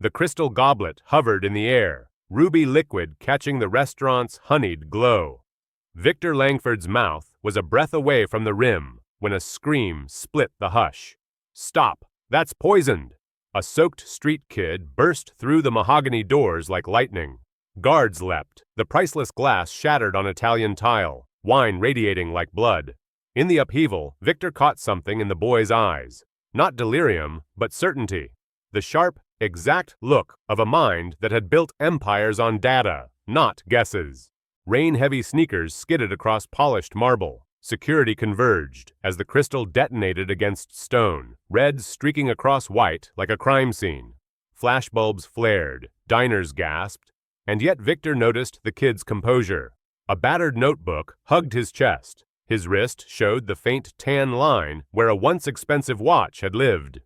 The crystal goblet hovered in the air, ruby liquid catching the restaurant's honeyed glow. Victor Langford's mouth was a breath away from the rim when a scream split the hush. "Stop! That's poisoned!" A soaked street kid burst through the mahogany doors like lightning. Guards leapt, the priceless glass shattered on Italian tile, wine radiating like blood. In the upheaval, Victor caught something in the boy's eyes. Not delirium, but certainty. The sharp, exact look of a mind that had built empires on data, not guesses. Rain-heavy sneakers skidded across polished marble. Security converged as the crystal detonated against stone, red streaking across white like a crime scene. Flashbulbs flared, diners gasped, and yet Victor noticed the kid's composure. A battered notebook hugged his chest. His wrist showed the faint tan line where a once expensive watch had lived.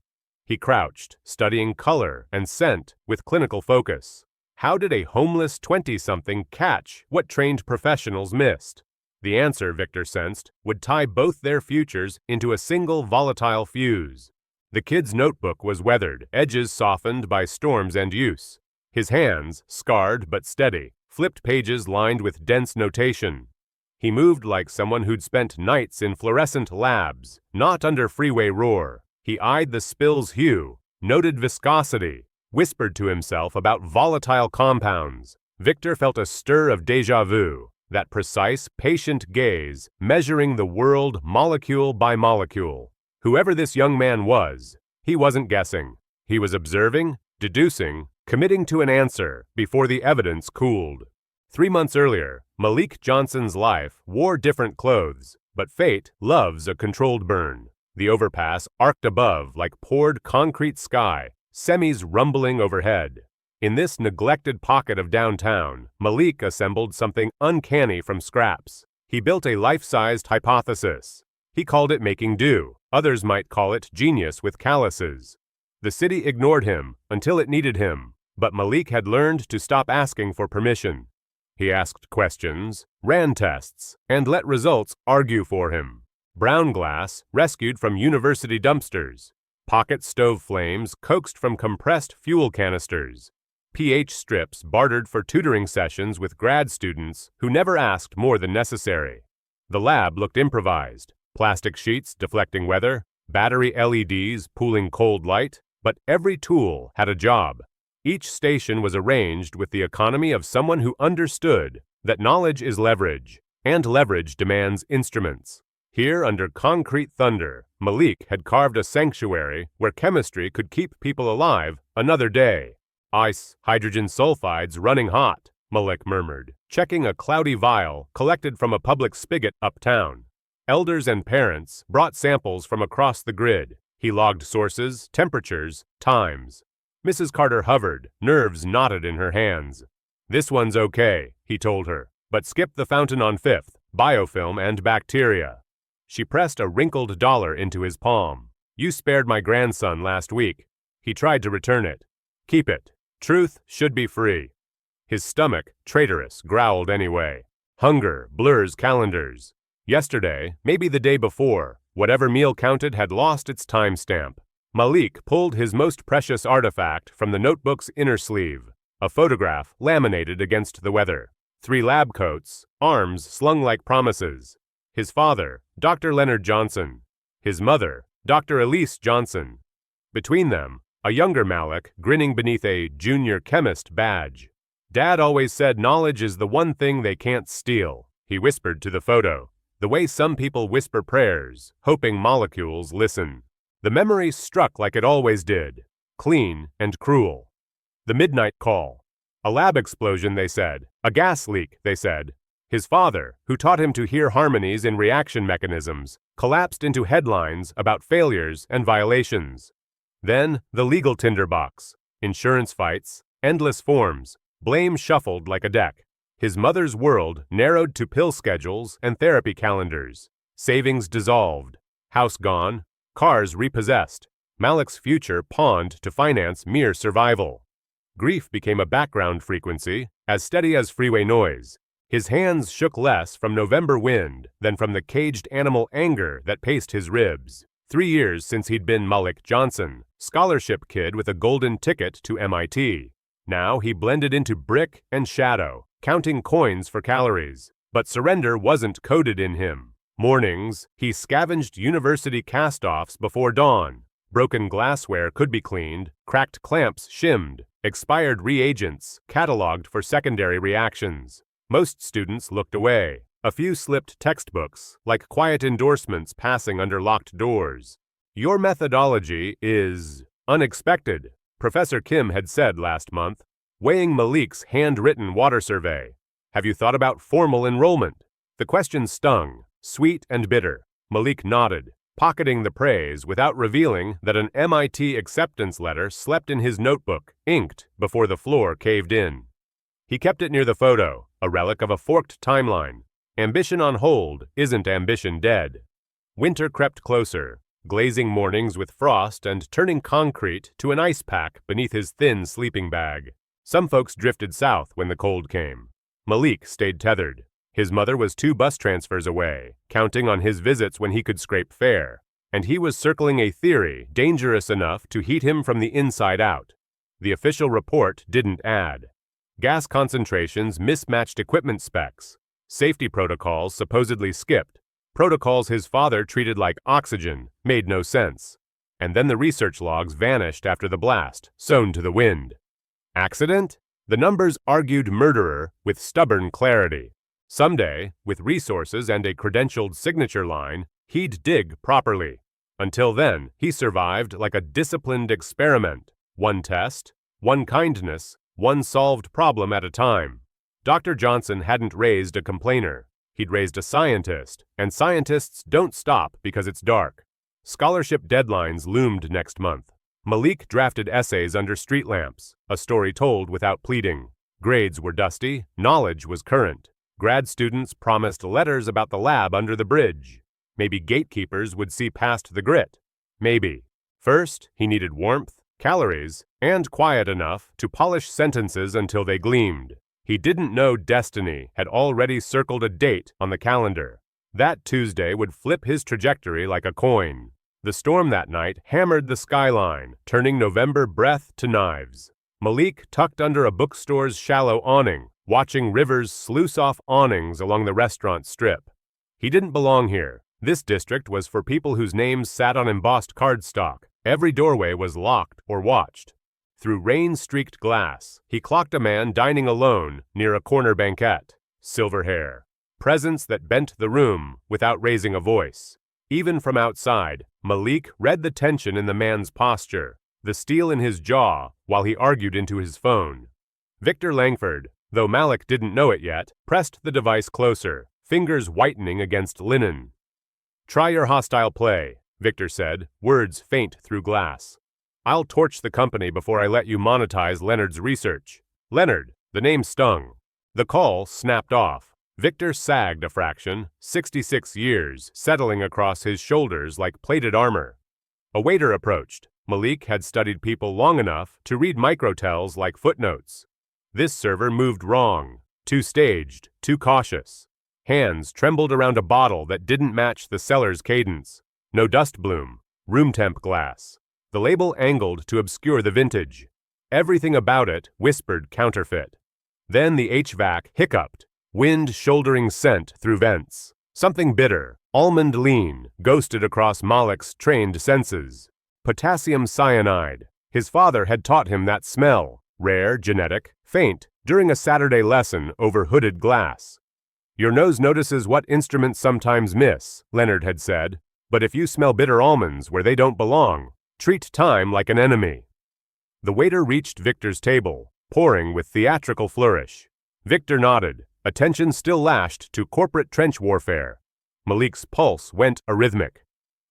He crouched, studying color and scent with clinical focus. How did a homeless 20-something catch what trained professionals missed? The answer, Victor sensed, would tie both their futures into a single volatile fuse. The kid's notebook was weathered, edges softened by storms and use. His hands, scarred but steady, flipped pages lined with dense notation. He moved like someone who'd spent nights in fluorescent labs, not under freeway roar. He eyed the spill's hue, noted viscosity, whispered to himself about volatile compounds. Victor felt a stir of déjà vu, that precise, patient gaze, measuring the world molecule by molecule. Whoever this young man was, he wasn't guessing. He was observing, deducing, committing to an answer before the evidence cooled. 3 months earlier, Malik Johnson's life wore different clothes, but fate loves a controlled burn. The overpass arced above like poured concrete sky, semis rumbling overhead. In this neglected pocket of downtown, Malik assembled something uncanny from scraps. He built a life-sized hypothesis. He called it making do. Others might call it genius with calluses. The city ignored him until it needed him, but Malik had learned to stop asking for permission. He asked questions, ran tests, and let results argue for him. Brown glass rescued from university dumpsters. Pocket stove flames coaxed from compressed fuel canisters. pH strips bartered for tutoring sessions with grad students who never asked more than necessary. The lab looked improvised. Plastic sheets deflecting weather, battery LEDs pooling cold light, but every tool had a job. Each station was arranged with the economy of someone who understood that knowledge is leverage, and leverage demands instruments. Here, under concrete thunder, Malik had carved a sanctuary where chemistry could keep people alive another day. "Ice, hydrogen sulfides running hot," Malik murmured, checking a cloudy vial collected from a public spigot uptown. Elders and parents brought samples from across the grid. He logged sources, temperatures, times. Mrs. Carter hovered, nerves knotted in her hands. "This one's okay," he told her, "but skip the fountain on 5th, biofilm and bacteria." She pressed a wrinkled dollar into his palm. "You spared my grandson last week." He tried to return it. "Keep it. Truth should be free." His stomach, traitorous, growled anyway. Hunger blurs calendars. Yesterday, maybe the day before, whatever meal counted had lost its timestamp. Malik pulled his most precious artifact from the notebook's inner sleeve, a photograph laminated against the weather. 3 lab coats, arms slung like promises. His father, Dr. Leonard Johnson. His mother, Dr. Elise Johnson. Between them, a younger Malik grinning beneath a junior chemist badge. "Dad always said knowledge is the one thing they can't steal," he whispered to the photo, the way some people whisper prayers, hoping molecules listen. The memory struck like it always did, clean and cruel. The midnight call. A lab explosion, they said. A gas leak, they said. His father, who taught him to hear harmonies in reaction mechanisms, collapsed into headlines about failures and violations. Then, the legal tinderbox. Insurance fights, endless forms, blame shuffled like a deck. His mother's world narrowed to pill schedules and therapy calendars. Savings dissolved. House gone. Cars repossessed. Malik's future pawned to finance mere survival. Grief became a background frequency, as steady as freeway noise. His hands shook less from November wind than from the caged animal anger that paced his ribs. 3 years since he'd been Malik Johnson, scholarship kid with a golden ticket to MIT. Now he blended into brick and shadow, counting coins for calories. But surrender wasn't coded in him. Mornings, he scavenged university cast-offs before dawn. Broken glassware could be cleaned, cracked clamps shimmed, expired reagents cataloged for secondary reactions. Most students looked away. A few slipped textbooks, like quiet endorsements passing under locked doors. Your methodology is unexpected, Professor Kim had said last month, weighing Malik's handwritten water survey. Have you thought about formal enrollment? The question stung, sweet and bitter. Malik nodded, pocketing the praise without revealing that an MIT acceptance letter slept in his notebook, inked, before the floor caved in. He kept it near the photo, a relic of a forked timeline. Ambition on hold isn't ambition dead. Winter crept closer, glazing mornings with frost and turning concrete to an ice pack beneath his thin sleeping bag. Some folks drifted south when the cold came. Malik stayed tethered. His mother was 2 bus transfers away, counting on his visits when he could scrape fare. And he was circling a theory dangerous enough to heat him from the inside out. The official report didn't add. Gas concentrations mismatched equipment specs. Safety protocols supposedly skipped. Protocols his father treated like oxygen made no sense. And then the research logs vanished after the blast, sown to the wind. Accident? The numbers argued murderer with stubborn clarity. Someday, with resources and a credentialed signature line, he'd dig properly. Until then, he survived like a disciplined experiment. One test, one kindness, one solved problem at a time. Dr. Johnson hadn't raised a complainer. He'd raised a scientist, and scientists don't stop because it's dark. Scholarship deadlines loomed next month. Malik drafted essays under street lamps, a story told without pleading. Grades were dusty, knowledge was current. Grad students promised letters about the lab under the bridge. Maybe gatekeepers would see past the grit. Maybe. First, he needed warmth, calories, and quiet enough to polish sentences until they gleamed. He didn't know destiny had already circled a date on the calendar. That Tuesday would flip his trajectory like a coin. The storm that night hammered the skyline, turning November breath to knives. Malik tucked under a bookstore's shallow awning, watching rivers sluice off awnings along the restaurant strip. He didn't belong here. This district was for people whose names sat on embossed cardstock. Every doorway was locked or watched. Through rain-streaked glass, he clocked a man dining alone near a corner banquette. Silver hair. Presence that bent the room without raising a voice. Even from outside, Malik read the tension in the man's posture, the steel in his jaw while he argued into his phone. Victor Langford, though Malik didn't know it yet, pressed the device closer, fingers whitening against linen. "Try your hostile play," Victor said, words faint through glass. "I'll torch the company before I let you monetize Leonard's research." Leonard, the name stung. The call snapped off. Victor sagged a fraction, 66 years, settling across his shoulders like plated armor. A waiter approached. Malik had studied people long enough to read microtells like footnotes. This server moved wrong, too staged, too cautious. Hands trembled around a bottle that didn't match the seller's cadence. No dust bloom, room temp glass. The label angled to obscure the vintage. Everything about it whispered counterfeit. Then the HVAC hiccuped, wind shouldering scent through vents. Something bitter, almond lean, ghosted across Malik's trained senses. Potassium cyanide. His father had taught him that smell, rare, genetic, faint, during a Saturday lesson over hooded glass. "Your nose notices what instruments sometimes miss," Leonard had said, "but if you smell bitter almonds where they don't belong, treat time like an enemy." The waiter reached Victor's table, pouring with theatrical flourish. Victor nodded, attention still lashed to corporate trench warfare. Malik's pulse went arrhythmic.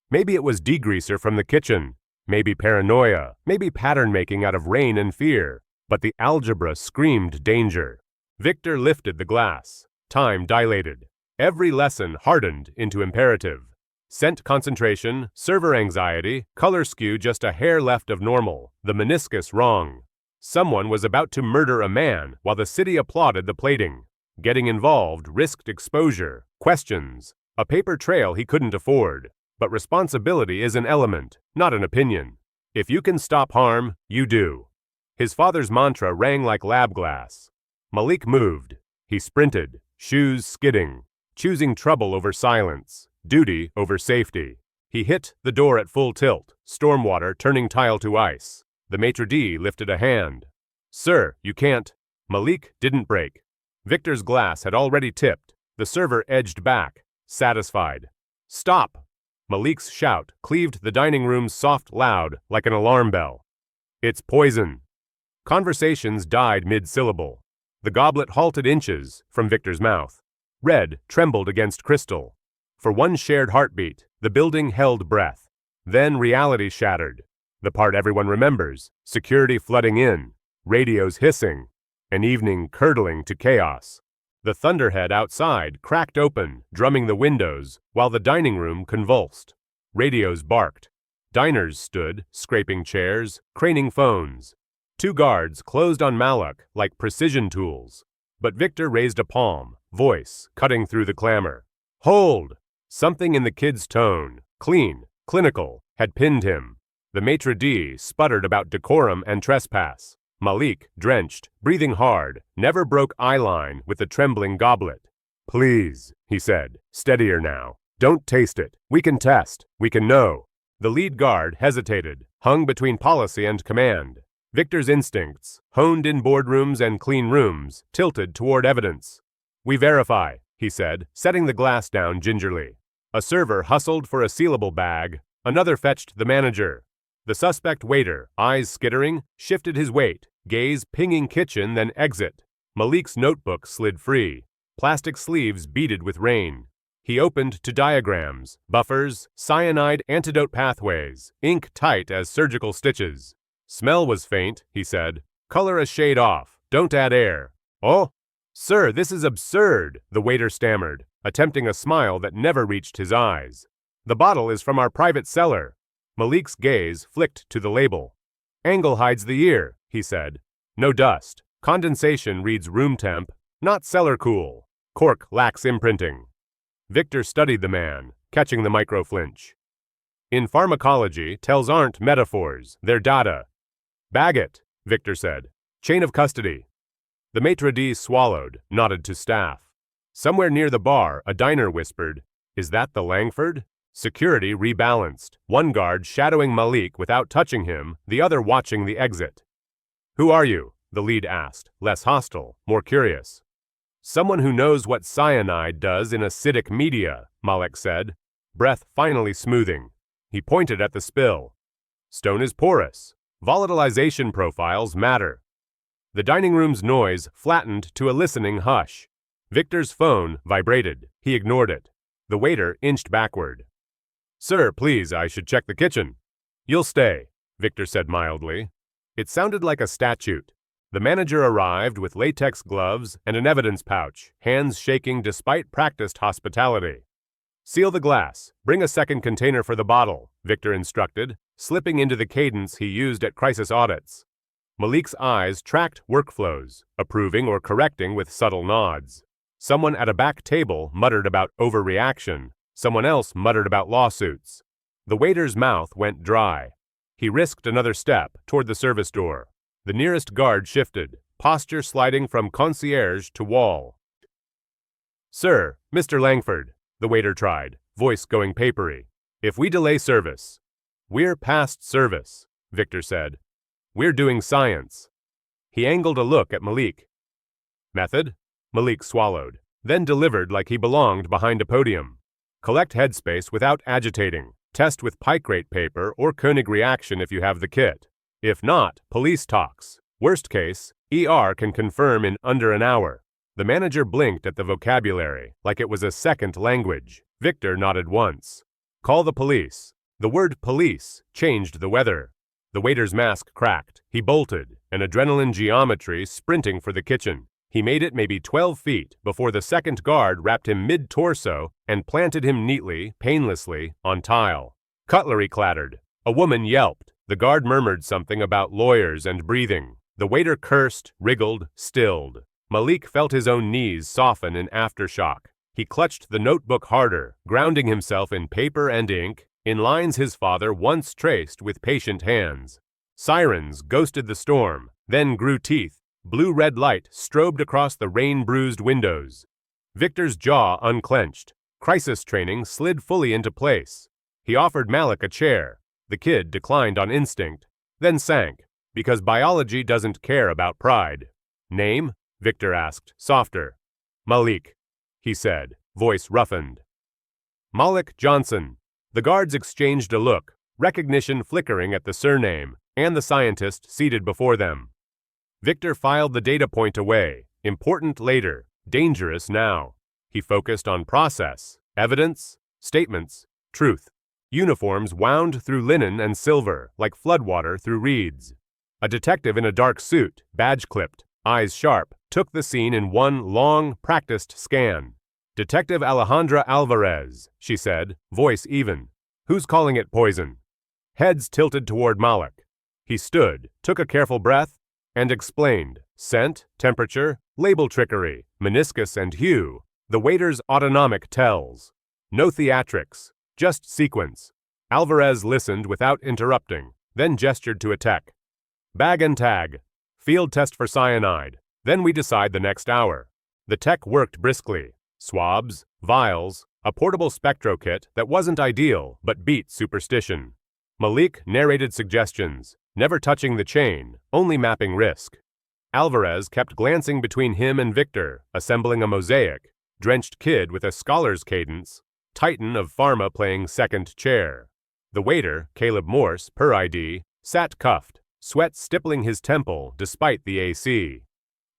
Maybe it was degreaser from the kitchen, maybe paranoia, maybe pattern making out of rain and fear, but the algebra screamed danger. Victor lifted the glass. Time dilated. Every lesson hardened into imperative. Scent concentration, server anxiety, color skew just a hair left of normal, the meniscus wrong. Someone was about to murder a man while the city applauded the plating. Getting involved risked exposure, questions, a paper trail he couldn't afford. But responsibility is an element, not an opinion. If you can stop harm, you do. His father's mantra rang like lab glass. Malik moved. He sprinted, shoes skidding, choosing trouble over silence, duty over safety. He hit the door at full tilt, stormwater turning tile to ice. The maitre d' lifted a hand. "Sir, you can't." Malik didn't break. Victor's glass had already tipped. The server edged back, satisfied. "Stop!" Malik's shout cleaved the dining room's soft loud like an alarm bell. "It's poison." Conversations died mid-syllable. The goblet halted inches from Victor's mouth. Red trembled against crystal. For one shared heartbeat, the building held breath. Then reality shattered. The part everyone remembers, security flooding in, radios hissing, an evening curdling to chaos. The thunderhead outside cracked open, drumming the windows, while the dining room convulsed. Radios barked. Diners stood, scraping chairs, craning phones. 2 guards closed on Malik like precision tools. But Victor raised a palm, voice cutting through the clamor. "Hold!" Something in the kid's tone, clean, clinical, had pinned him. The maitre d' sputtered about decorum and trespass. Malik, drenched, breathing hard, never broke eye line with the trembling goblet. "Please," he said, steadier now. "Don't taste it. We can test. We can know." The lead guard hesitated, hung between policy and command. Victor's instincts, honed in boardrooms and clean rooms, tilted toward evidence. "We verify," he said, setting the glass down gingerly. A server hustled for a sealable bag. Another fetched the manager. The suspect waiter, eyes skittering, shifted his weight, gaze pinging kitchen then exit. Malik's notebook slid free. Plastic sleeves beaded with rain. He opened to diagrams, buffers, cyanide antidote pathways, ink tight as surgical stitches. "Smell was faint," he said. "Color a shade off. Don't add air." "Oh, sir, this is absurd," the waiter stammered, attempting a smile that never reached his eyes. "The bottle is from our private cellar." Malik's gaze flicked to the label. "Angle hides the ear," he said. "No dust. Condensation reads room temp, not cellar cool. Cork lacks imprinting." Victor studied the man, catching the micro-flinch. "In pharmacology, tells aren't metaphors, they're data." "Bag it," Victor said. "Chain of custody." The maitre d' swallowed, nodded to staff. Somewhere near the bar, a diner whispered, "Is that the Langford?" Security rebalanced, one guard shadowing Malik without touching him, the other watching the exit. "Who are you?" the lead asked, less hostile, more curious. "Someone who knows what cyanide does in acidic media," Malik said, breath finally smoothing. He pointed at the spill. "Stone is porous. Volatilization profiles matter." The dining room's noise flattened to a listening hush. Victor's phone vibrated. He ignored it. The waiter inched backward. "Sir, please, I should check the kitchen." "You'll stay," Victor said mildly. It sounded like a statute. The manager arrived with latex gloves and an evidence pouch, hands shaking despite practiced hospitality. "Seal the glass. Bring a second container for the bottle," Victor instructed, slipping into the cadence he used at crisis audits. Malik's eyes tracked workflows, approving or correcting with subtle nods. Someone at a back table muttered about overreaction. Someone else muttered about lawsuits. The waiter's mouth went dry. He risked another step toward the service door. The nearest guard shifted, posture sliding from concierge to wall. "Sir, Mr. Langford," the waiter tried, voice going papery. "If we delay service—" "We're past service," Victor said. "We're doing science." He angled a look at Malik. "Method?" Malik swallowed, then delivered like he belonged behind a podium. "Collect headspace without agitating. Test with picrate paper or Koenig reaction if you have the kit. If not, police talks. Worst case, ER can confirm in under an hour." The manager blinked at the vocabulary, like it was a second language. Victor nodded once. "Call the police." The word police changed the weather. The waiter's mask cracked. He bolted, an adrenaline geometry sprinting for the kitchen. He made it maybe 12 feet before the second guard wrapped him mid-torso and planted him neatly, painlessly, on tile. Cutlery clattered. A woman yelped. The guard murmured something about lawyers and breathing. The waiter cursed, wriggled, stilled. Malik felt his own knees soften in aftershock. He clutched the notebook harder, grounding himself in paper and ink, in lines his father once traced with patient hands. Sirens ghosted the storm, then grew teeth. Blue-red light strobed across the rain-bruised windows. Victor's jaw unclenched. Crisis training slid fully into place. He offered Malik a chair. The kid declined on instinct, then sank, because biology doesn't care about pride. Name? Victor asked, softer. Malik, he said, voice roughened. Malik Johnson. The guards exchanged a look, recognition flickering at the surname and the scientist seated before them. Victor filed the data point away, important later, dangerous now. He focused on process, evidence, statements, truth. Uniforms wound through linen and silver, like floodwater through reeds. A detective in a dark suit, badge-clipped, eyes sharp, took the scene in one long, practiced scan. Detective Alejandra Alvarez, she said, voice even. Who's calling it poison? Heads tilted toward Malik. He stood, took a careful breath, and explained. Scent, temperature, label trickery, meniscus and hue. The waiter's autonomic tells. No theatrics, just sequence. Alvarez listened without interrupting, then gestured to a tech. Bag and tag. Field test for cyanide. Then we decide the next hour. The tech worked briskly. Swabs, vials, a portable spectro kit that wasn't ideal but beat superstition. Malik narrated suggestions, never touching the chain, only mapping risk. Alvarez kept glancing between him and Victor, assembling a mosaic, drenched kid with a scholar's cadence, titan of pharma playing second chair. The waiter, Caleb Morse, per ID, sat cuffed, sweat stippling his temple despite the AC.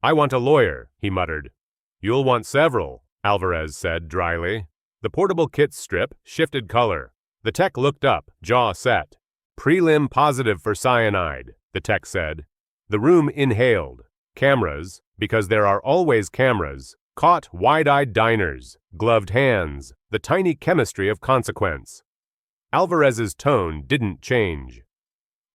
I want a lawyer, he muttered. You'll want several, Alvarez said dryly. The portable kit strip shifted color. The tech looked up, jaw set. Prelim positive for cyanide, the tech said. The room inhaled. Cameras, because there are always cameras, caught wide-eyed diners, gloved hands, the tiny chemistry of consequence. Alvarez's tone didn't change.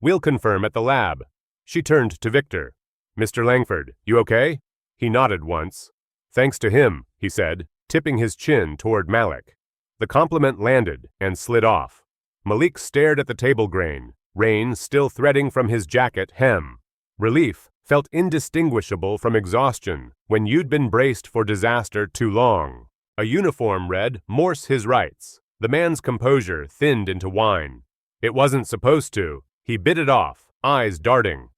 We'll confirm at the lab. She turned to Victor. Mr. Langford, you okay? He nodded once. Thanks to him, he said, tipping his chin toward Malik. The compliment landed and slid off. Malik stared at the table grain, rain still threading from his jacket hem. Relief felt indistinguishable from exhaustion when you'd been braced for disaster too long. A uniform read, Morse his rights. The man's composure thinned into wine. It wasn't supposed to. He bit it off, eyes darting.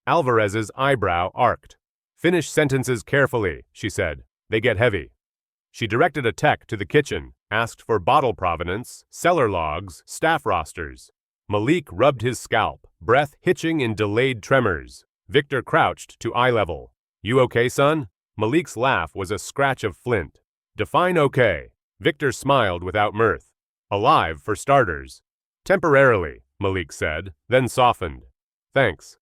Alvarez's eyebrow arced. Finish sentences carefully, she said. They get heavy. She directed a tech to the kitchen, asked for bottle provenance, cellar logs, staff rosters. Malik rubbed his scalp, breath hitching in delayed tremors. Victor crouched to eye level. You okay, son? Malik's laugh was a scratch of flint. Define okay. Victor smiled without mirth. Alive, for starters. Temporarily, Malik said, then softened. Thanks.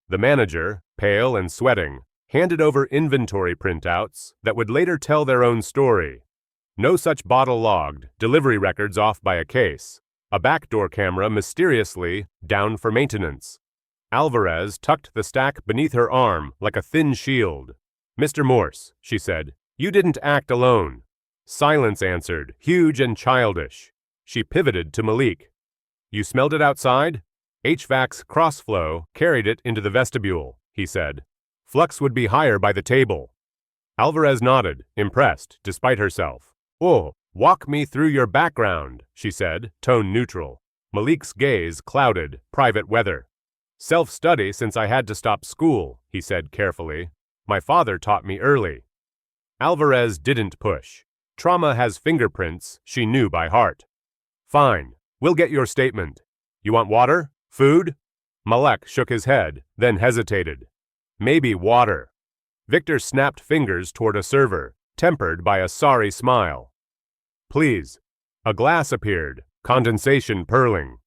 The manager, pale and sweating, handed over inventory printouts that would later tell their own story. No such bottle logged, delivery records off by a case. A backdoor camera mysteriously down for maintenance. Alvarez tucked the stack beneath her arm like a thin shield. Mr. Morse, she said, you didn't act alone. Silence answered, huge and childish. She pivoted to Malik. You smelled it outside? HVAC's crossflow carried it into the vestibule, he said. Flux would be higher by the table. Alvarez nodded, impressed, despite herself. Oh, walk me through your background, she said, tone neutral. Malik's gaze clouded, private weather. Self-study since I had to stop school, he said carefully. My father taught me early. Alvarez didn't push. Trauma has fingerprints she knew by heart. Fine, we'll get your statement. You want water? Food? Malik shook his head, then hesitated. Maybe water. Victor snapped fingers toward a server, tempered by a sorry smile. Please. A glass appeared, condensation purling.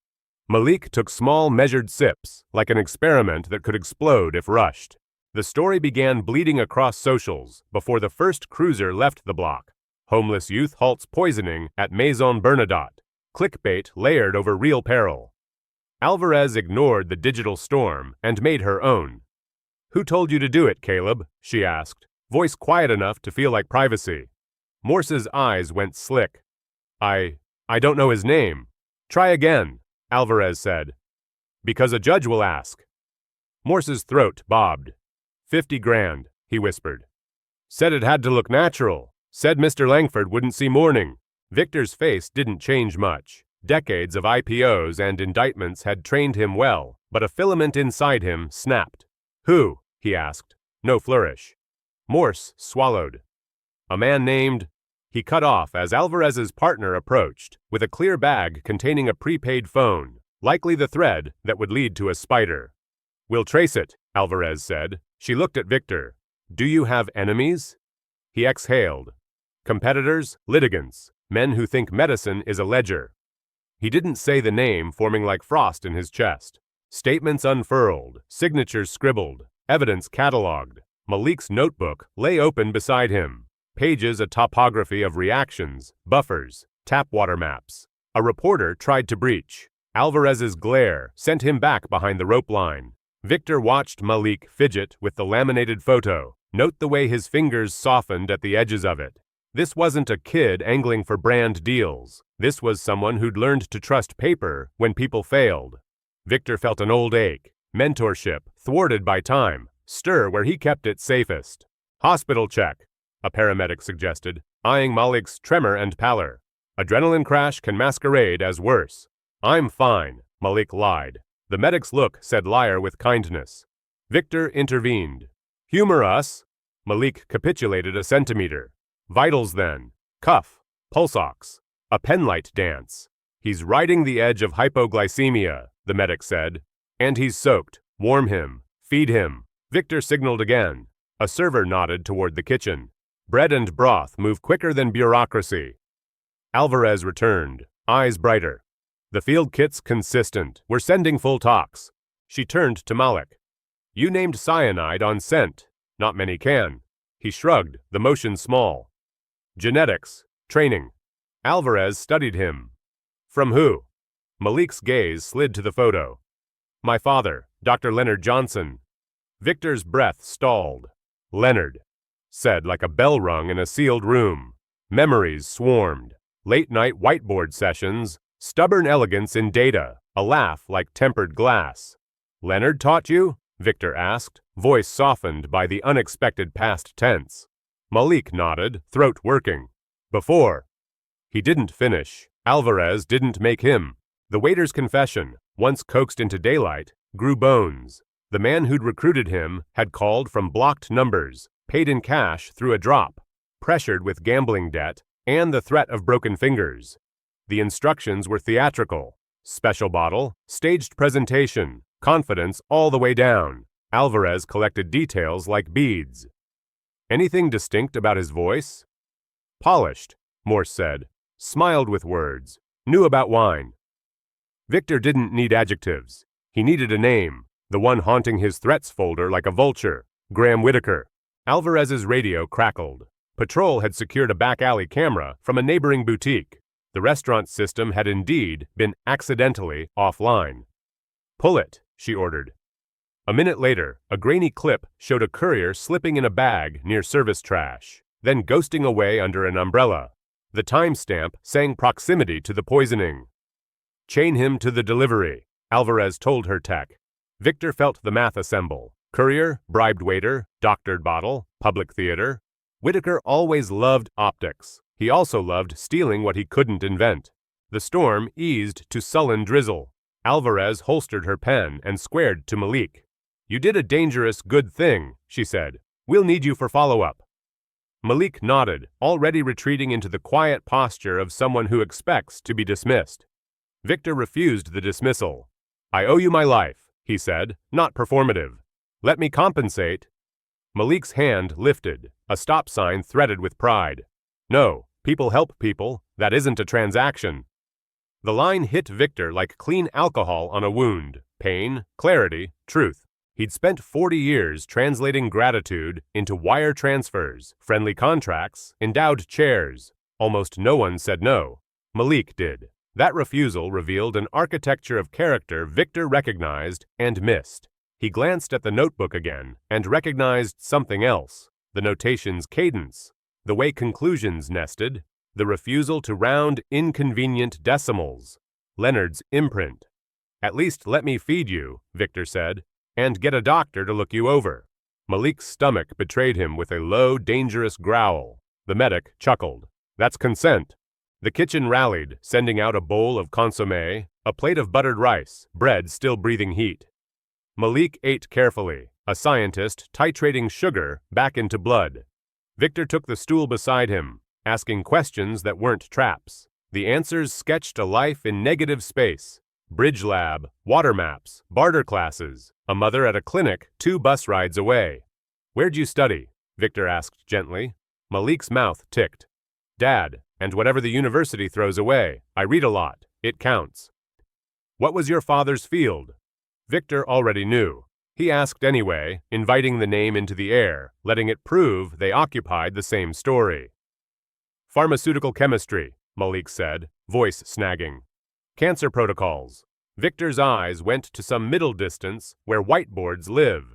Malik took small measured sips, like an experiment that could explode if rushed. The story began bleeding across socials before the first cruiser left the block. Homeless youth halts poisoning at Maison Bernadotte. Clickbait layered over real peril. Alvarez ignored the digital storm and made her own. Who told you to do it, Caleb? She asked, voice quiet enough to feel like privacy. Morse's eyes went slick. I don't know his name. Try again, Alvarez said. Because a judge will ask. Morse's throat bobbed. 50 grand, he whispered. Said it had to look natural. Said Mr. Langford wouldn't see mourning. Victor's face didn't change much. Decades of IPOs and indictments had trained him well, but a filament inside him snapped. Who? He asked. No flourish. Morse swallowed. A man named... He cut off as Alvarez's partner approached, with a clear bag containing a prepaid phone, likely the thread that would lead to a spider. We'll trace it, Alvarez said. She looked at Victor. Do you have enemies? He exhaled. Competitors, litigants, men who think medicine is a ledger. He didn't say the name forming like frost in his chest. Statements unfurled, signatures scribbled, evidence catalogued. Malik's notebook lay open beside him. Pages a topography of reactions, buffers, tap water maps. A reporter tried to breach. Alvarez's glare sent him back behind the rope line. Victor watched Malik fidget with the laminated photo. Note the way his fingers softened at the edges of it. This wasn't a kid angling for brand deals. This was someone who'd learned to trust paper when people failed. Victor felt an old ache. Mentorship, thwarted by time, stir where he kept it safest. Hospital check, a paramedic suggested, eyeing Malik's tremor and pallor. Adrenaline crash can masquerade as worse. I'm fine, Malik lied. The medic's look said liar with kindness. Victor intervened. Humor us. Malik capitulated a centimeter. Vitals then. Cuff. Pulse ox. A penlight dance. He's riding the edge of hypoglycemia, the medic said. And he's soaked. Warm him. Feed him. Victor signaled again. A server nodded toward the kitchen. Bread and broth move quicker than bureaucracy. Alvarez returned, eyes brighter. The field kit's consistent. We're sending full tox. She turned to Malik. You named cyanide on scent. Not many can. He shrugged, the motion small. Genetics. Training. Alvarez studied him. From who? Malik's gaze slid to the photo. My father, Dr. Leonard Johnson. Victor's breath stalled. Leonard. Said like a bell rung in a sealed room. Memories swarmed. Late-night whiteboard sessions. Stubborn elegance in data. A laugh like tempered glass. Leonard taught you? Victor asked, voice softened by the unexpected past tense. Malik nodded, throat working. Before. He didn't finish. Alvarez didn't make him. The waiter's confession, once coaxed into daylight, grew bones. The man who'd recruited him had called from blocked numbers, paid in cash through a drop, pressured with gambling debt, and the threat of broken fingers. The instructions were theatrical. Special bottle, staged presentation, confidence all the way down. Alvarez collected details like beads. Anything distinct about his voice? Polished, Morse said. Smiled with words. Knew about wine. Victor didn't need adjectives. He needed a name, the one haunting his threats folder like a vulture. Graham Whitaker. Alvarez's radio crackled. Patrol had secured a back alley camera from a neighboring boutique. The restaurant system had indeed been accidentally offline. Pull it, she ordered. A minute later, a grainy clip showed a courier slipping in a bag near service trash, then ghosting away under an umbrella. The timestamp sang proximity to the poisoning. Chain him to the delivery, Alvarez told her tech. Victor felt the math assemble. Courier, bribed waiter, doctored bottle, public theater. Whitaker always loved optics. He also loved stealing what he couldn't invent. The storm eased to sullen drizzle. Alvarez holstered her pen and squared to Malik. You did a dangerous, good thing, she said. We'll need you for follow-up. Malik nodded, already retreating into the quiet posture of someone who expects to be dismissed. Victor refused the dismissal. I owe you my life, he said, not performative. Let me compensate. Malik's hand lifted, a stop sign threaded with pride. No, people help people. That isn't a transaction. The line hit Victor like clean alcohol on a wound. Pain, clarity, truth. He'd spent 40 years translating gratitude into wire transfers, friendly contracts, endowed chairs. Almost no one said no. Malik did. That refusal revealed an architecture of character Victor recognized and missed. He glanced at the notebook again and recognized something else. The notation's cadence. the way conclusions nested, the refusal to round inconvenient decimals, Leonard's imprint. "At least let me feed you," Victor said, "and get a doctor to look you over." Malik's stomach betrayed him with a low, dangerous growl. The medic chuckled. "That's consent." The kitchen rallied, sending out a bowl of consommé, a plate of buttered rice, bread still breathing heat. Malik ate carefully, a scientist titrating sugar back into blood. Victor took the stool beside him, asking questions that weren't traps. The answers sketched a life in negative space. Bridge lab, water maps, barter classes, a mother at a clinic 2 bus rides away. "Where'd you study?" Victor asked gently. Malik's mouth ticked. "Dad, and whatever the university throws away. I read a lot. It counts." "What was your father's field?" Victor already knew. He asked anyway, inviting the name into the air, letting it prove they occupied the same story. "Pharmaceutical chemistry," Malik said, voice snagging. "Cancer protocols." Victor's eyes went to some middle distance where whiteboards live.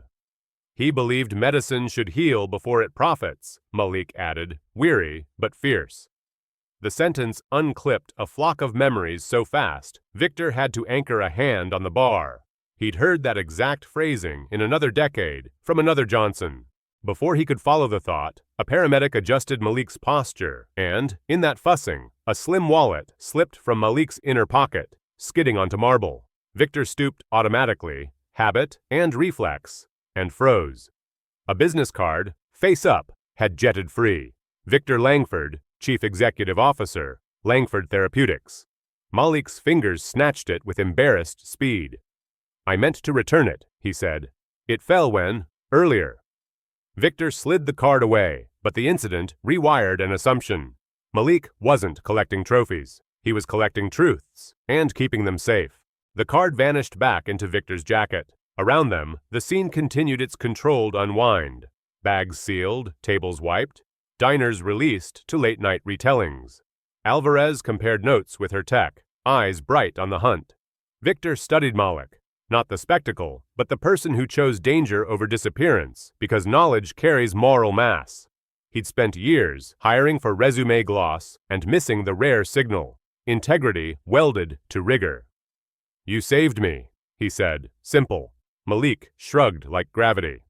"He believed medicine should heal before it profits," Malik added, weary but fierce. The sentence unclipped a flock of memories so fast, Victor had to anchor a hand on the bar. He'd heard that exact phrasing in another decade from another Johnson. Before he could follow the thought, a paramedic adjusted Malik's posture, and, in that fussing, a slim wallet slipped from Malik's inner pocket, skidding onto marble. Victor stooped automatically, habit and reflex, and froze. A business card, face up, had jetted free. Victor Langford, Chief Executive Officer, Langford Therapeutics. Malik's fingers snatched it with embarrassed speed. "I meant to return it," he said. "It fell when, earlier." Victor slid the card away, but the incident rewired an assumption. Malik wasn't collecting trophies. He was collecting truths, and keeping them safe. The card vanished back into Victor's jacket. Around them, the scene continued its controlled unwind. Bags sealed, tables wiped, diners released to late-night retellings. Alvarez compared notes with her tech, eyes bright on the hunt. Victor studied Malik. Not the spectacle, but the person who chose danger over disappearance, because knowledge carries moral mass. He'd spent years hiring for resume gloss and missing the rare signal, integrity welded to rigor. "You saved me," he said, simple. Malik shrugged like gravity.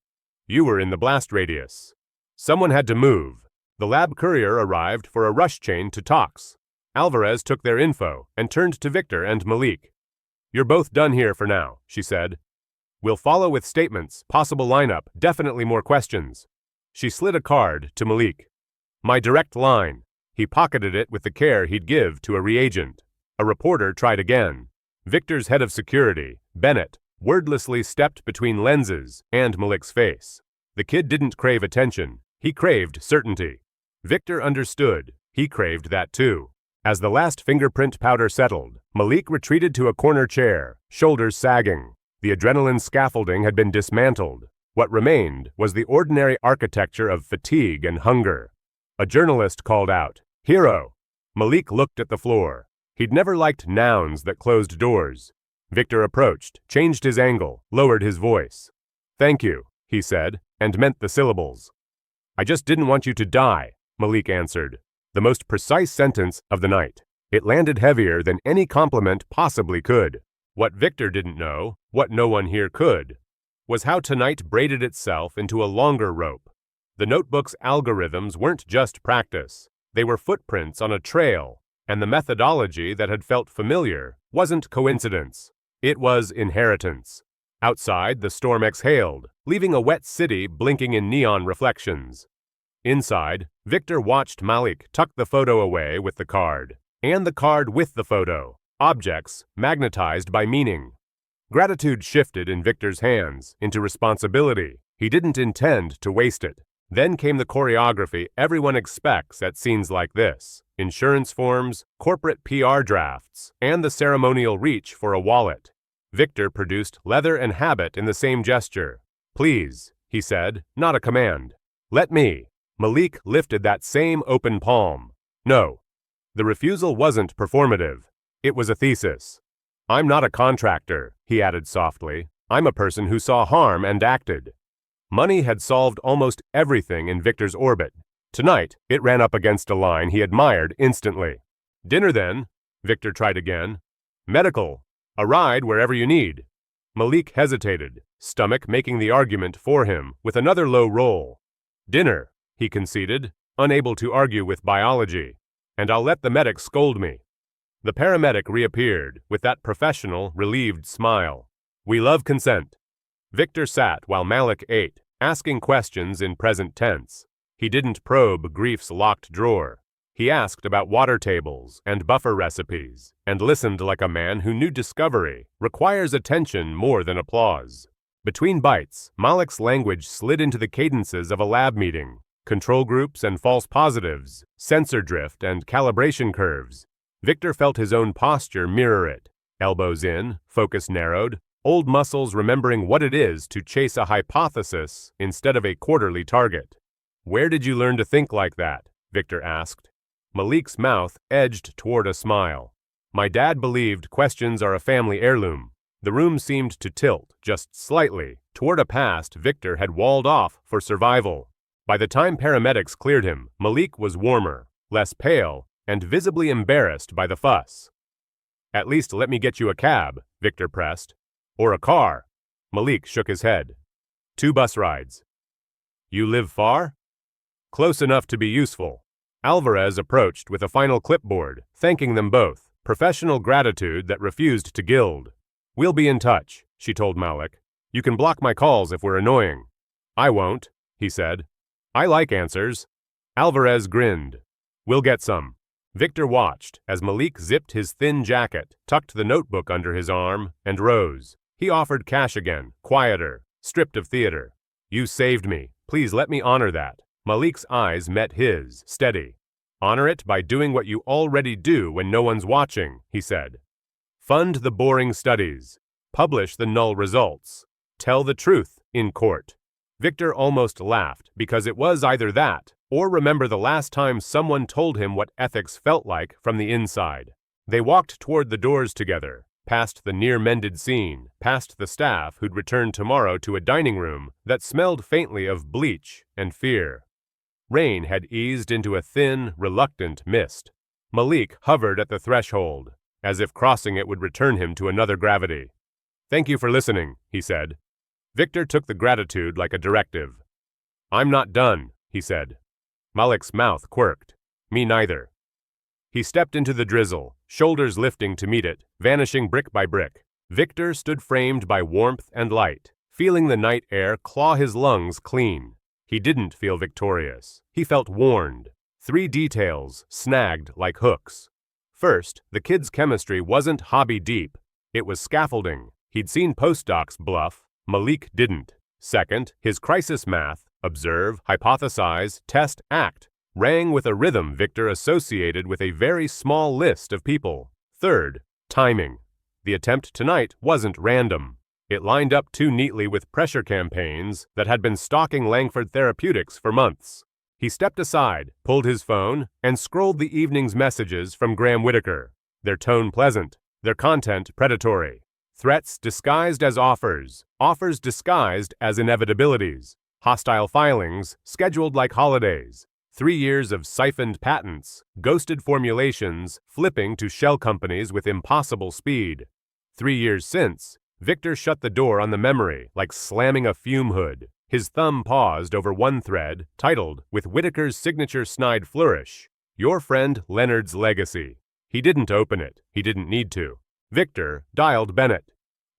"You were in the blast radius. Someone had to move. The lab courier arrived for a rush chain to Tox. Alvarez took their info and turned to Victor and Malik. "You're both done here for now," she said. "We'll follow with statements, possible lineup, definitely more questions." She slid a card to Malik. "My direct line." He pocketed it with the care he'd give to a reagent. A reporter tried again. Victor's head of security, Bennett, wordlessly stepped between lenses and Malik's face. The kid didn't crave attention. He craved certainty. Victor understood. He craved that too. As the last fingerprint powder settled, Malik retreated to a corner chair, shoulders sagging. The adrenaline scaffolding had been dismantled. What remained was the ordinary architecture of fatigue and hunger. A journalist called out, "Hero!" Malik looked at the floor. He'd never liked nouns that closed doors. Victor approached, changed his angle, lowered his voice. "Thank you," he said, and meant the syllables. "I just didn't want you to die," Malik answered. The most precise sentence of the night. It landed heavier than any compliment possibly could. What Victor didn't know, what no one here could, was how tonight braided itself into a longer rope. The notebook's algorithms weren't just practice. They were footprints on a trail, and the methodology that had felt familiar wasn't coincidence. It was inheritance. Outside, the storm exhaled, leaving a wet city blinking in neon reflections. Inside, Victor watched Malik tuck the photo away with the card, and the card with the photo, objects magnetized by meaning. Gratitude shifted in Victor's hands into responsibility. He didn't intend to waste it. Then came the choreography everyone expects at scenes like this: insurance forms, corporate PR drafts, and the ceremonial reach for a wallet. Victor produced leather and habit in the same gesture. "Please," he said, not a command. "Let me." Malik lifted that same open palm. "No." The refusal wasn't performative. It was a thesis. "I'm not a contractor," he added softly. "I'm a person who saw harm and acted." Money had solved almost everything in Victor's orbit. Tonight, it ran up against a line he admired instantly. Dinner then, Victor tried again. Medical. A ride wherever you need. Malik hesitated, stomach making the argument for him with another low roll. Dinner, he conceded, unable to argue with biology. And I'll let the medic scold me. The paramedic reappeared with that professional, relieved smile. We love consent. Victor sat while Malik ate, asking questions in present tense. He didn't probe grief's locked drawer. He asked about water tables and buffer recipes, and listened like a man who knew discovery requires attention more than applause. Between bites, Malik's language slid into the cadences of a lab meeting. Control groups and false positives, sensor drift and calibration curves. Victor felt his own posture mirror it. Elbows in, focus narrowed, old muscles remembering what it is to chase a hypothesis instead of a quarterly target. Where did you learn to think like that? Victor asked. Malik's mouth edged toward a smile. My dad believed questions are a family heirloom. The room seemed to tilt, just slightly, toward a past Victor had walled off for survival. By the time paramedics cleared him, Malik was warmer, less pale, and visibly embarrassed by the fuss. At least let me get you a cab, Victor pressed. Or a car. Malik shook his head. 2 bus rides. You live far? Close enough to be useful. Alvarez approached with a final clipboard, thanking them both, professional gratitude that refused to gild. We'll be in touch, she told Malik. You can block my calls if we're annoying. I won't, he said. I like answers. Alvarez grinned. We'll get some. Victor watched as Malik zipped his thin jacket, tucked the notebook under his arm, and rose. He offered cash again, quieter, stripped of theater. You saved me. Please let me honor that. Malik's eyes met his, steady. Honor it by doing what you already do when no one's watching, he said. Fund the boring studies. Publish the null results. Tell the truth in court. Victor almost laughed because it was either that or remember the last time someone told him what ethics felt like from the inside. They walked toward the doors together, past the near-mended scene, past the staff who'd return tomorrow to a dining room that smelled faintly of bleach and fear. Rain had eased into a thin, reluctant mist. Malik hovered at the threshold, as if crossing it would return him to another gravity. Thank you for listening, he said. Victor took the gratitude like a directive. I'm not done, he said. Malik's mouth quirked. Me neither. He stepped into the drizzle, shoulders lifting to meet it, vanishing brick by brick. Victor stood framed by warmth and light, feeling the night air claw his lungs clean. He didn't feel victorious. He felt warned. 3 details snagged like hooks. First, the kid's chemistry wasn't hobby deep. It was scaffolding. He'd seen postdocs bluff. Malik didn't. Second, his crisis math, observe, hypothesize, test, act, rang with a rhythm Victor associated with a very small list of people. Third, timing. The attempt tonight wasn't random. It lined up too neatly with pressure campaigns that had been stalking Langford Therapeutics for months. He stepped aside, pulled his phone, and scrolled the evening's messages from Graham Whitaker. Their tone pleasant, their content predatory. Threats disguised as offers, offers disguised as inevitabilities. Hostile filings scheduled like holidays. 3 years of siphoned patents, ghosted formulations, flipping to shell companies with impossible speed. 3 years since, Victor shut the door on the memory like slamming a fume hood. His thumb paused over one thread, titled, with Whitaker's signature snide flourish, Your Friend Leonard's Legacy. He didn't open it. He didn't need to. Victor dialed Bennett.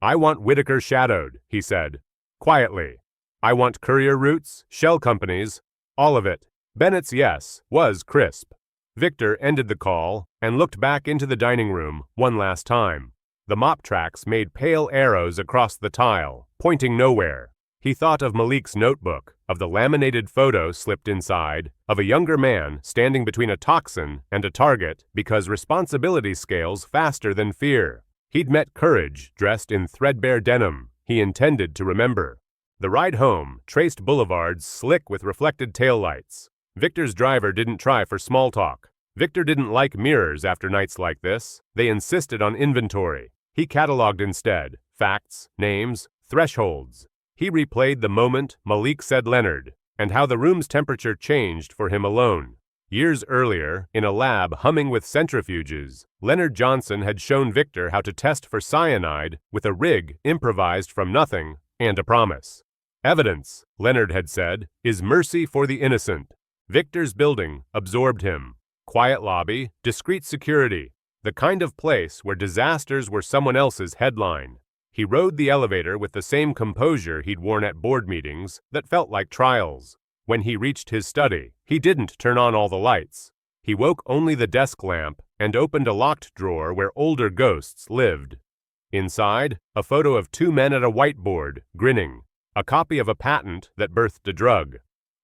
I want Whitaker shadowed, he said. Quietly. I want courier routes, shell companies, all of it. Bennett's yes was crisp. Victor ended the call and looked back into the dining room one last time. The mop tracks made pale arrows across the tile, pointing nowhere. He thought of Malik's notebook, of the laminated photo slipped inside, of a younger man standing between a toxin and a target because responsibility scales faster than fear. He'd met courage dressed in threadbare denim. He intended to remember. The ride home traced boulevards slick with reflected taillights. Victor's driver didn't try for small talk. Victor didn't like mirrors after nights like this. They insisted on inventory. He cataloged instead, facts, names, thresholds. He replayed the moment Malik said Leonard. and how the room's temperature changed for him alone. Years earlier, in a lab humming with centrifuges, Leonard Johnson had shown Victor how to test for cyanide with a rig improvised from nothing and a promise. Evidence, Leonard had said, is mercy for the innocent. Victor's building absorbed him. Quiet lobby, discreet security, the kind of place where disasters were someone else's headline. He rode the elevator with the same composure he'd worn at board meetings that felt like trials. When he reached his study, he didn't turn on all the lights. He woke only the desk lamp and opened a locked drawer where older ghosts lived. Inside, a photo of two men at a whiteboard, grinning, a copy of a patent that birthed a drug,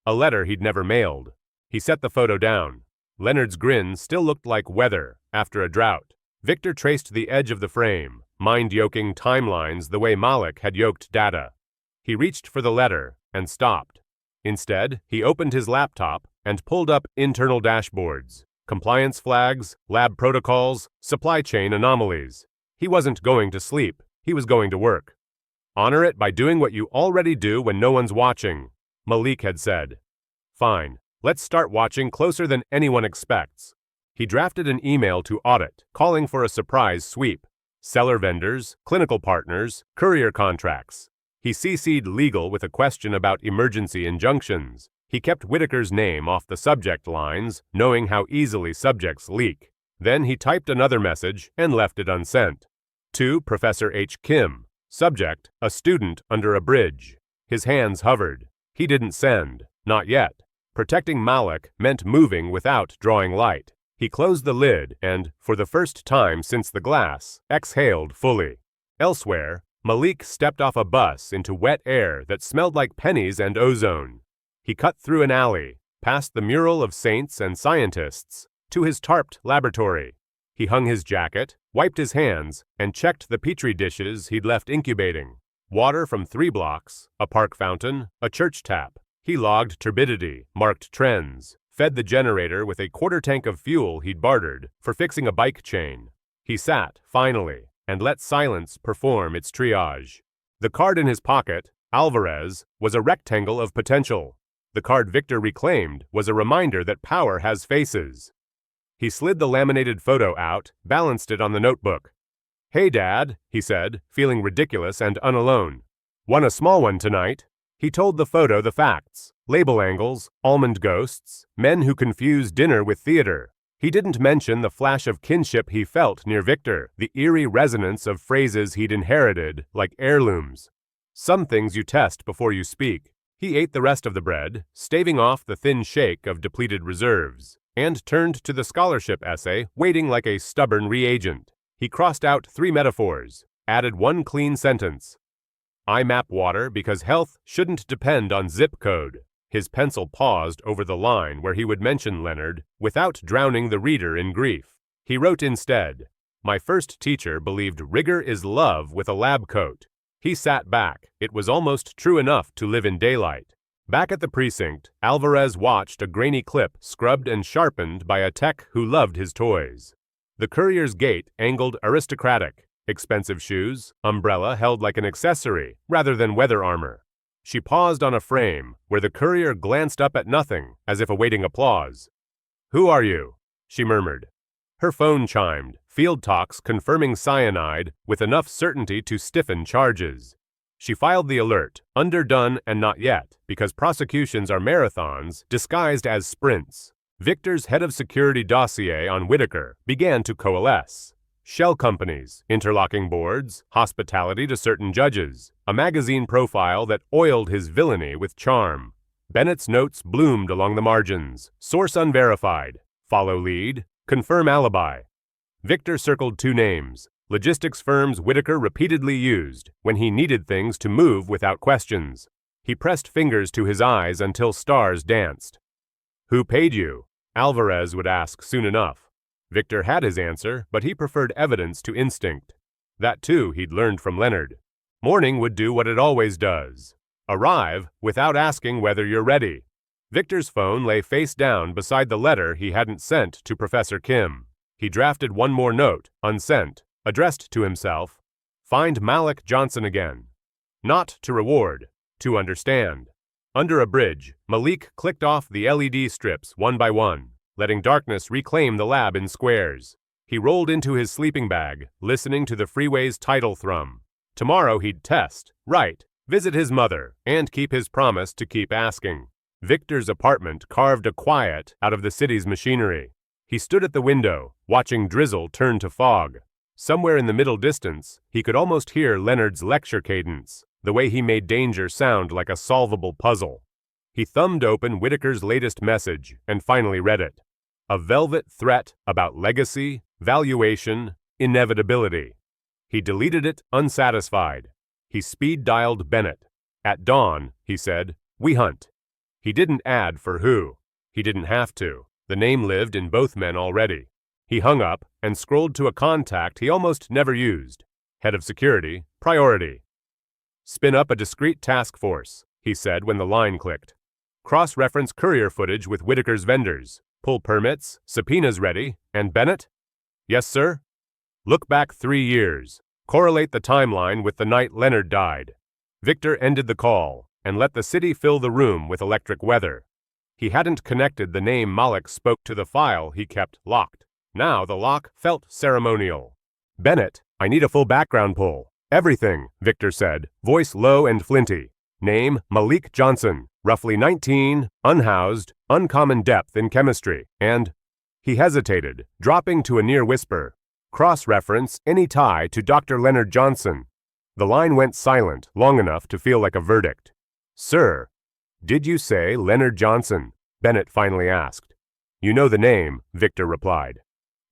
a letter he'd never mailed. He set the photo down. Leonard's grin still looked like weather after a drought. Victor traced the edge of the frame, mind-yoking timelines the way Malik had yoked data. He reached for the letter and stopped. Instead, he opened his laptop and pulled up internal dashboards, compliance flags, lab protocols, supply chain anomalies. He wasn't going to sleep. He was going to work. Honor it by doing what you already do when no one's watching, Malik had said. Fine, let's start watching closer than anyone expects. He drafted an email to audit, calling for a surprise sweep. Seller vendors, clinical partners, courier contracts. He CC'd legal with a question about emergency injunctions. He kept Whitaker's name off the subject lines, knowing how easily subjects leak. Then he typed another message and left it unsent. To Professor H. Kim. Subject, a student under a bridge. His hands hovered. He didn't send. Not yet. Protecting Malik meant moving without drawing light. He closed the lid and, for the first time since the glass, exhaled fully. Elsewhere, Malik stepped off a bus into wet air that smelled like pennies and ozone. He cut through an alley, past the mural of saints and scientists, to his tarped laboratory. He hung his jacket, wiped his hands, and checked the petri dishes he'd left incubating. Water from 3 blocks, a park fountain, a church tap. He logged turbidity, marked trends, fed the generator with a quarter tank of fuel he'd bartered for fixing a bike chain. He sat, finally, and let silence perform its triage. The card in his pocket, Alvarez, was a rectangle of potential. The card Victor reclaimed was a reminder that power has faces. He slid the laminated photo out, balanced it on the notebook. Hey, Dad, he said, feeling ridiculous and unalone. Want a small one tonight? He told the photo the facts. Label angles, almond ghosts, men who confuse dinner with theater. He didn't mention the flash of kinship he felt near Victor, the eerie resonance of phrases he'd inherited, like heirlooms. Some things you test before you speak. He ate the rest of the bread, staving off the thin shake of depleted reserves, and turned to the scholarship essay, waiting like a stubborn reagent. He crossed out 3 metaphors, added 1 clean sentence. I map water because health shouldn't depend on zip code. His pencil paused over the line where he would mention Leonard without drowning the reader in grief. He wrote instead, My first teacher believed rigor is love with a lab coat. He sat back. It was almost true enough to live in daylight. Back at the precinct, Alvarez watched a grainy clip scrubbed and sharpened by a tech who loved his toys. The courier's gait angled aristocratic. Expensive shoes, umbrella held like an accessory rather than weather armor. She paused on a frame where the courier glanced up at nothing as if awaiting applause. Who are you? She murmured. Her phone chimed, field talks confirming cyanide with enough certainty to stiffen charges. She filed the alert, underdone and not yet, because prosecutions are marathons disguised as sprints. Victor's head of security dossier on Whitaker began to coalesce. Shell companies, interlocking boards, hospitality to certain judges, a magazine profile that oiled his villainy with charm. Bennett's notes bloomed along the margins. Source unverified. Follow lead. Confirm alibi. Victor circled 2 names, logistics firms Whitaker repeatedly used when he needed things to move without questions. He pressed fingers to his eyes until stars danced. Who paid you? Alvarez would ask soon enough. Victor had his answer, but he preferred evidence to instinct. That too he'd learned from Leonard. Morning would do what it always does. Arrive without asking whether you're ready. Victor's phone lay face down beside the letter he hadn't sent to Professor Kim. He drafted 1 more note, unsent, addressed to himself. Find Malik Johnson again. Not to reward, to understand. Under a bridge, Malik clicked off the LED strips one by one, letting darkness reclaim the lab in squares. He rolled into his sleeping bag, listening to the freeway's tidal thrum. Tomorrow he'd test, write, visit his mother, and keep his promise to keep asking. Victor's apartment carved a quiet out of the city's machinery. He stood at the window, watching drizzle turn to fog. Somewhere in the middle distance, he could almost hear Leonard's lecture cadence, the way he made danger sound like a solvable puzzle. He thumbed open Whitaker's latest message and finally read it. A velvet threat about legacy, valuation, inevitability. He deleted it unsatisfied. He speed-dialed Bennett. At dawn, he said, "We hunt." He didn't add for who. He didn't have to. The name lived in both men already. He hung up and scrolled to a contact he almost never used. Head of security, priority. Spin up a discrete task force, he said when the line clicked. Cross-reference courier footage with Whitaker's vendors. Pull permits, subpoenas ready, and Bennett? Yes, sir. Look back 3 years. Correlate the timeline with the night Leonard died. Victor ended the call and let the city fill the room with electric weather. He hadn't connected the name Malik spoke to the file he kept locked. Now the lock felt ceremonial. Bennett, I need a full background pull. Everything, Victor said, voice low and flinty. Name, Malik Johnson, roughly 19, unhoused, uncommon depth in chemistry, and... He hesitated, dropping to a near whisper. Cross-reference any tie to Dr. Leonard Johnson. The line went silent long enough to feel like a verdict. Sir, did you say Leonard Johnson? Bennett finally asked. You know the name, Victor replied.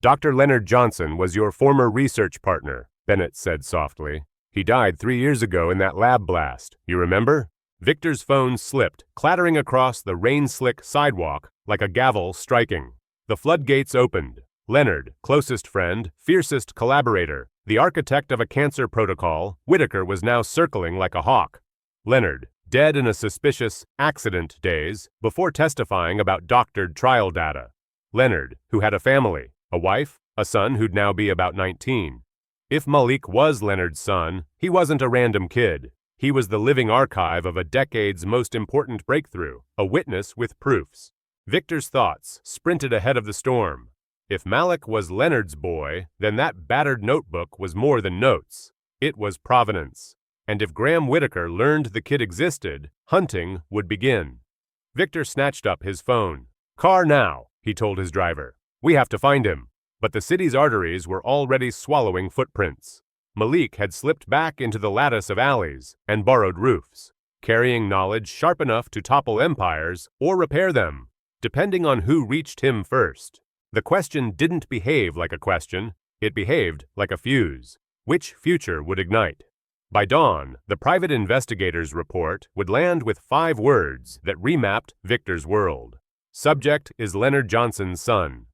Dr. Leonard Johnson was your former research partner, Bennett said softly. He died 3 years ago in that lab blast, you remember? Victor's phone slipped, clattering across the rain-slick sidewalk like a gavel striking. The floodgates opened. Leonard, closest friend, fiercest collaborator, the architect of a cancer protocol, Whitaker was now circling like a hawk. Leonard, dead in a suspicious accident days before testifying about doctored trial data. Leonard, who had a family, a wife, a son who'd now be about 19. If Malik was Leonard's son, he wasn't a random kid. He was the living archive of a decade's most important breakthrough, a witness with proofs. Victor's thoughts sprinted ahead of the storm. If Malik was Leonard's boy, then that battered notebook was more than notes. It was provenance. And if Graham Whitaker learned the kid existed, hunting would begin. Victor snatched up his phone. Car now, he told his driver. We have to find him. But the city's arteries were already swallowing footprints. Malik had slipped back into the lattice of alleys and borrowed roofs, carrying knowledge sharp enough to topple empires or repair them, depending on who reached him first. The question didn't behave like a question, it behaved like a fuse. Which future would ignite? By dawn, the private investigator's report would land with 5 words that remapped Victor's world. Subject is Leonard Johnson's son.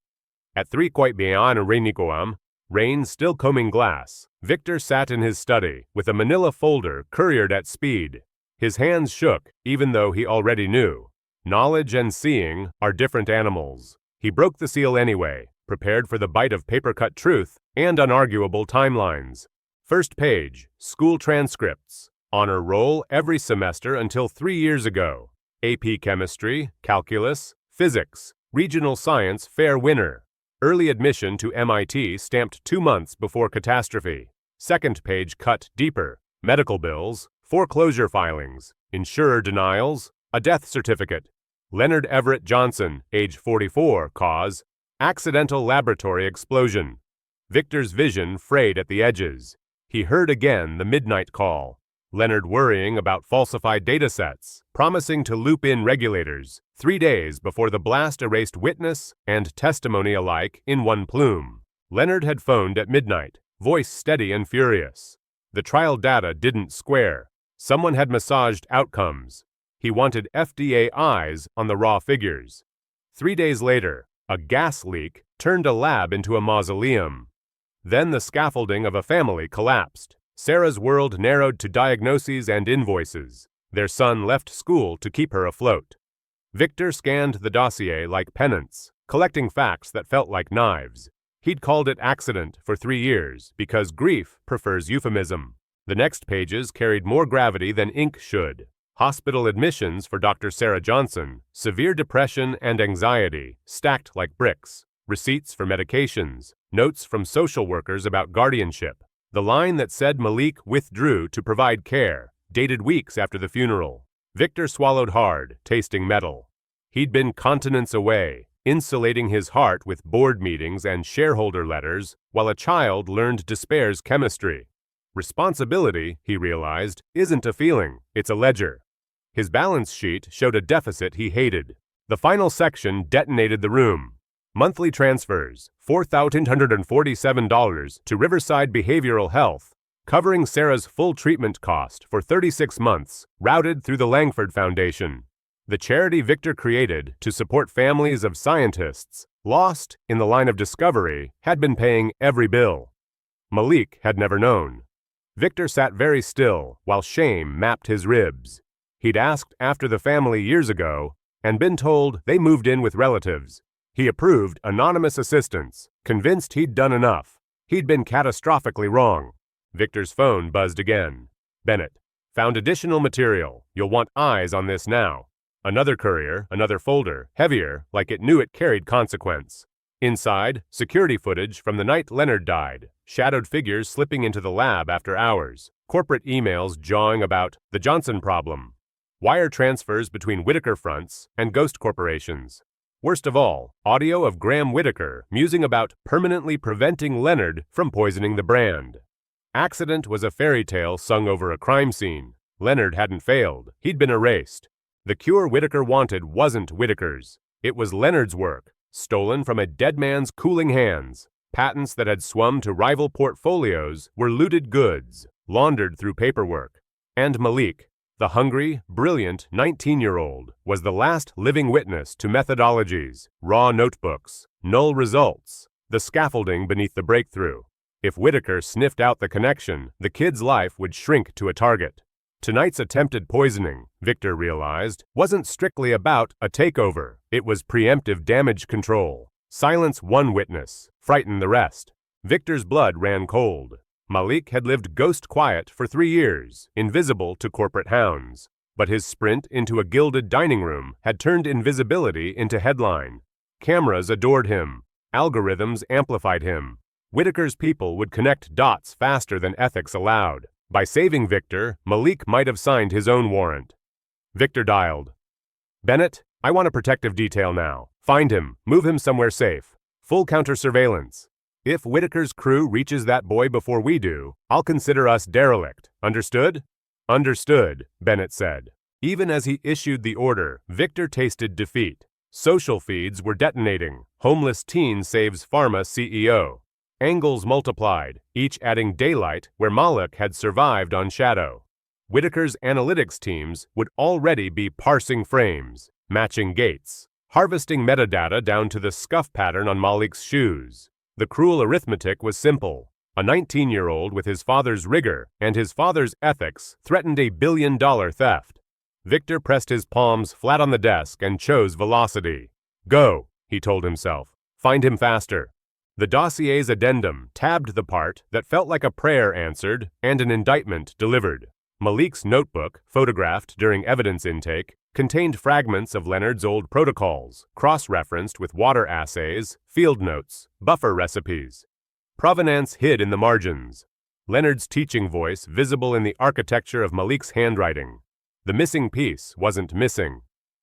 At 3 quite bien Rainikoam, rain still combing glass, Victor sat in his study with a manila folder couriered at speed. His hands shook, even though he already knew. Knowledge and seeing are different animals. He broke the seal anyway, prepared for the bite of paper-cut truth and unarguable timelines. First page, school transcripts. Honor roll every semester until 3 years ago. AP Chemistry, Calculus, Physics, Regional Science fair winner. Early admission to MIT stamped 2 months before catastrophe. Second page cut deeper. Medical bills, foreclosure filings, insurer denials, a death certificate. Leonard Everett Johnson, age 44, cause, accidental laboratory explosion. Victor's vision frayed at the edges. He heard again the midnight call. Leonard worrying about falsified datasets, promising to loop in regulators, 3 days before the blast erased witness and testimony alike in one plume. Leonard had phoned at midnight, voice steady and furious. The trial data didn't square. Someone had massaged outcomes. He wanted FDA eyes on the raw figures. 3 days later, a gas leak turned a lab into a mausoleum. Then the scaffolding of a family collapsed. Sarah's world narrowed to diagnoses and invoices. Their son left school to keep her afloat. Victor scanned the dossier like penance, collecting facts that felt like knives. He'd called it accident for 3 years because grief prefers euphemism. The next pages carried more gravity than ink should. Hospital admissions for Dr. Sarah Johnson, severe depression and anxiety, stacked like bricks, receipts for medications, notes from social workers about guardianship. The line that said Malik withdrew to provide care, dated weeks after the funeral. Victor swallowed hard, tasting metal. He'd been continents away, insulating his heart with board meetings and shareholder letters, while a child learned despair's chemistry. Responsibility, he realized, isn't a feeling, it's a ledger. His balance sheet showed a deficit he hated. The final section detonated the room. Monthly transfers, $4,847 to Riverside Behavioral Health, covering Sarah's full treatment cost for 36 months, routed through the Langford Foundation. The charity Victor created to support families of scientists lost in the line of discovery had been paying every bill. Malik had never known. Victor sat very still while shame mapped his ribs. He'd asked after the family years ago and been told they moved in with relatives. He approved anonymous assistance, convinced he'd done enough. He'd been catastrophically wrong. Victor's phone buzzed again. Bennett. Found additional material. You'll want eyes on this now. Another courier, another folder, heavier, like it knew it carried consequence. Inside, security footage from the night Leonard died, shadowed figures slipping into the lab after hours, corporate emails jawing about the Johnson problem, wire transfers between Whitaker fronts and ghost corporations. Worst of all, audio of Graham Whitaker musing about permanently preventing Leonard from poisoning the brand. Accident was a fairy tale sung over a crime scene. Leonard hadn't failed. He'd been erased. The cure Whitaker wanted wasn't Whitaker's. It was Leonard's work, stolen from a dead man's cooling hands. Patents that had swum to rival portfolios were looted goods, laundered through paperwork. And Malik, the hungry, brilliant 19-year-old, was the last living witness to methodologies, raw notebooks, null results, the scaffolding beneath the breakthrough. If Whitaker sniffed out the connection, the kid's life would shrink to a target. Tonight's attempted poisoning, Victor realized, wasn't strictly about a takeover. It was preemptive damage control. Silence one witness, frighten the rest. Victor's blood ran cold. Malik had lived ghost quiet for 3 years, invisible to corporate hounds. But his sprint into a gilded dining room had turned invisibility into headline. Cameras adored him. Algorithms amplified him. Whitaker's people would connect dots faster than ethics allowed. By saving Victor, Malik might have signed his own warrant. Victor dialed. Bennett, I want a protective detail now. Find him, move him somewhere safe. Full counter-surveillance. If Whitaker's crew reaches that boy before we do, I'll consider us derelict. Understood? Understood, Bennett said. Even as he issued the order, Victor tasted defeat. Social feeds were detonating. Homeless teen saves pharma CEO. Angles multiplied, each adding daylight where Malik had survived on shadow. Whitaker's analytics teams would already be parsing frames, matching gaits, harvesting metadata down to the scuff pattern on Malik's shoes. The cruel arithmetic was simple. A 19-year-old with his father's rigor and his father's ethics threatened $1 billion theft. Victor pressed his palms flat on the desk and chose velocity. Go, he told himself. Find him faster. The dossier's addendum tabbed the part that felt like a prayer answered and an indictment delivered. Malik's notebook, photographed during evidence intake, contained fragments of Leonard's old protocols, cross-referenced with water assays, field notes, buffer recipes. Provenance hid in the margins. Leonard's teaching voice visible in the architecture of Malik's handwriting. The missing piece wasn't missing.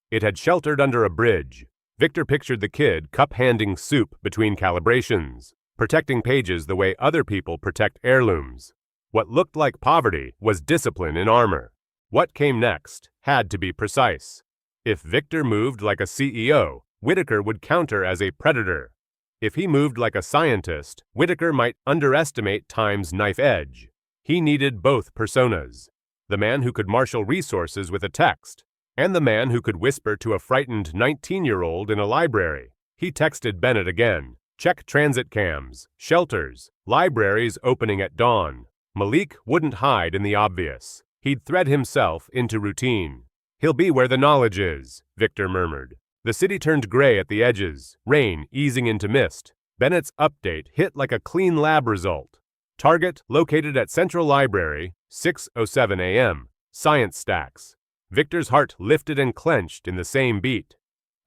It had sheltered under a bridge. Victor pictured the kid cup-handing soup between calibrations, protecting pages the way other people protect heirlooms. What looked like poverty was discipline in armor. What came next had to be precise. If Victor moved like a CEO, Whitaker would counter as a predator. If he moved like a scientist, Whitaker might underestimate time's knife edge. He needed both personas. The man who could marshal resources with a text, and the man who could whisper to a frightened 19-year-old in a library. He texted Bennett again. Check transit cams, shelters, libraries opening at dawn. Malik wouldn't hide in the obvious. He'd thread himself into routine. He'll be where the knowledge is, Victor murmured. The city turned gray at the edges, rain easing into mist. Bennett's update hit like a clean lab result. Target located at Central Library, 6:07 a.m. Science stacks. Victor's heart lifted and clenched in the same beat.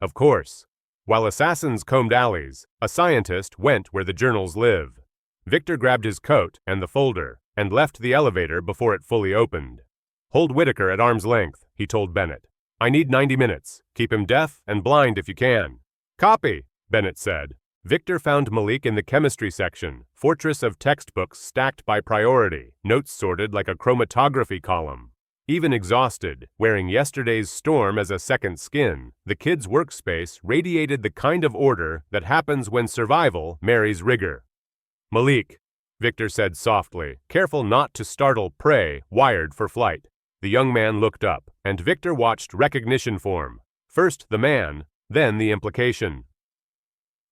Of course. While assassins combed alleys, a scientist went where the journals live. Victor grabbed his coat and the folder, and left the elevator before it fully opened. "Hold Whitaker at arm's length," he told Bennett. "I need 90 minutes. Keep him deaf and blind if you can." "Copy," Bennett said. Victor found Malik in the chemistry section, fortress of textbooks stacked by priority, notes sorted like a chromatography column. Even exhausted, wearing yesterday's storm as a second skin, the kid's workspace radiated the kind of order that happens when survival marries rigor. "Malik," Victor said softly, careful not to startle prey wired for flight. The young man looked up, and Victor watched recognition form. First the man, then the implication.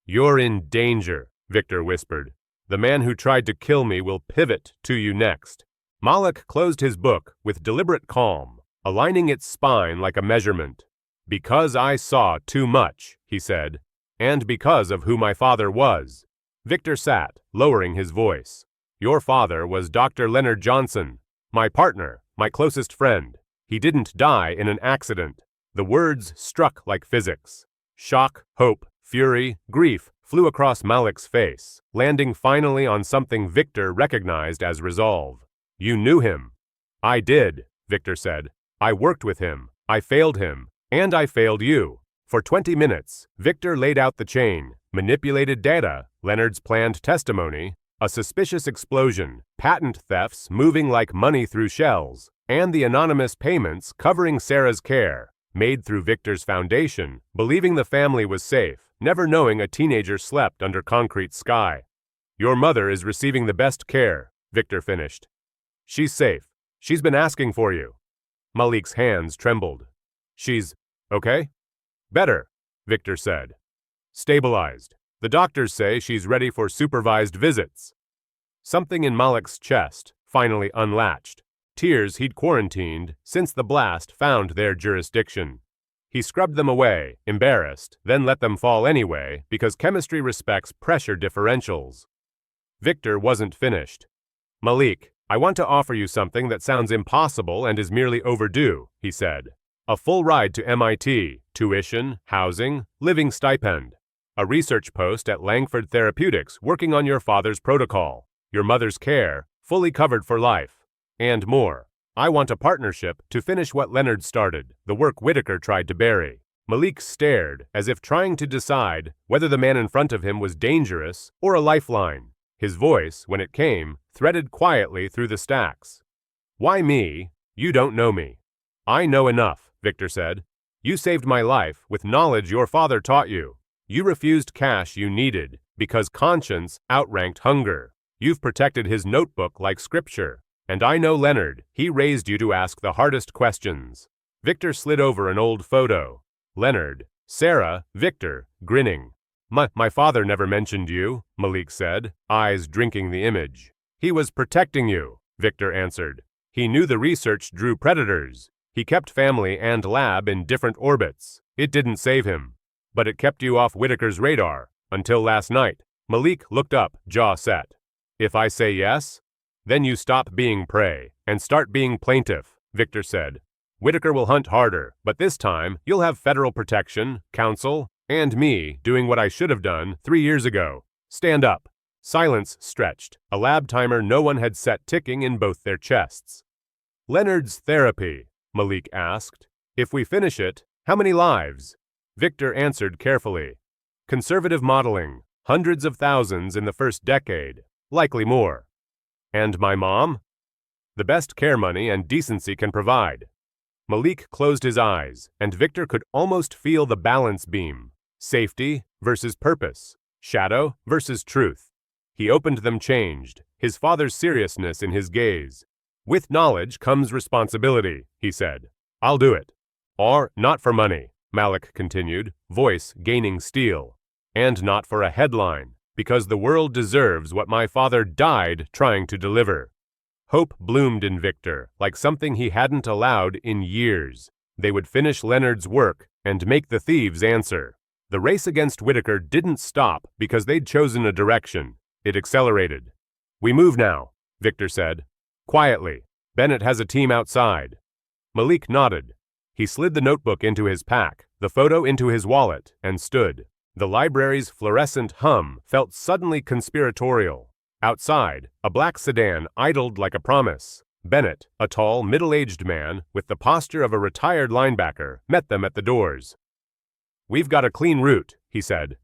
"You're in danger," Victor whispered. "The man who tried to kill me will pivot to you next." Malik closed his book with deliberate calm, aligning its spine like a measurement. "Because I saw too much," he said, "and because of who my father was." Victor sat, lowering his voice. "Your father was Dr. Leonard Johnson, my partner, my closest friend. He didn't die in an accident." The words struck like physics. Shock, hope, fury, grief flew across Malik's face, landing finally on something Victor recognized as resolve. "You knew him." "I did," Victor said. "I worked with him. I failed him. And I failed you." For 20 minutes, Victor laid out the chain, manipulated data, Leonard's planned testimony, a suspicious explosion, patent thefts moving like money through shells, and the anonymous payments covering Sarah's care, made through Victor's foundation, believing the family was safe, never knowing a teenager slept under concrete sky. "Your mother is receiving the best care," Victor finished. "She's safe. She's been asking for you." Malik's hands trembled. "She's okay?" "Better," Victor said. "Stabilized. The doctors say she's ready for supervised visits." Something in Malik's chest finally unlatched. Tears he'd quarantined since the blast found their jurisdiction. He scrubbed them away, embarrassed, then let them fall anyway because chemistry respects pressure differentials. Victor wasn't finished. "Malik, I want to offer you something that sounds impossible and is merely overdue," he said. "A full ride to MIT, tuition, housing, living stipend. A research post at Langford Therapeutics working on your father's protocol, your mother's care, fully covered for life, and more. I want a partnership to finish what Leonard started, the work Whitaker tried to bury." Malik stared, as if trying to decide whether the man in front of him was dangerous or a lifeline. His voice, when it came, threaded quietly through the stacks. "Why me? You don't know me." "I know enough," Victor said. "You saved my life with knowledge your father taught you. You refused cash you needed because conscience outranked hunger. You've protected his notebook like scripture. And I know Leonard. He raised you to ask the hardest questions." Victor slid over an old photo. Leonard, Sarah, Victor, grinning. My father never mentioned you," Malik said, eyes drinking the image. "He was protecting you," Victor answered. "He knew the research drew predators. He kept family and lab in different orbits. It didn't save him. But it kept you off Whitaker's radar, until last night." Malik looked up, jaw set. "If I say yes? Then you stop being prey, and start being plaintiff," Victor said. "Whitaker will hunt harder, but this time you'll have federal protection, counsel, and me doing what I should have done 3 years ago. Stand up." Silence stretched, a lab timer no one had set ticking in both their chests. "Leonard's therapy," Malik asked. "If we finish it, how many lives?" Victor answered carefully. "Conservative modeling, hundreds of thousands in the first decade, likely more." "And my mom?" "The best care money and decency can provide." Malik closed his eyes, and Victor could almost feel the balance beam. Safety versus purpose, shadow versus truth. He opened them changed, his father's seriousness in his gaze. "With knowledge comes responsibility," he said. "I'll do it." "Or not for money," Malik continued, voice gaining steel. "And not for a headline, because the world deserves what my father died trying to deliver." Hope bloomed in Victor, like something he hadn't allowed in years. They would finish Leonard's work and make the thieves answer. The race against Whitaker didn't stop because they'd chosen a direction. It accelerated. "We move now," Victor said. "Quietly. Bennett has a team outside." Malik nodded. He slid the notebook into his pack, the photo into his wallet, and stood. The library's fluorescent hum felt suddenly conspiratorial. Outside, a black sedan idled like a promise. Bennett, a tall, middle-aged man with the posture of a retired linebacker, met them at the doors. "We've got a clean route," he said.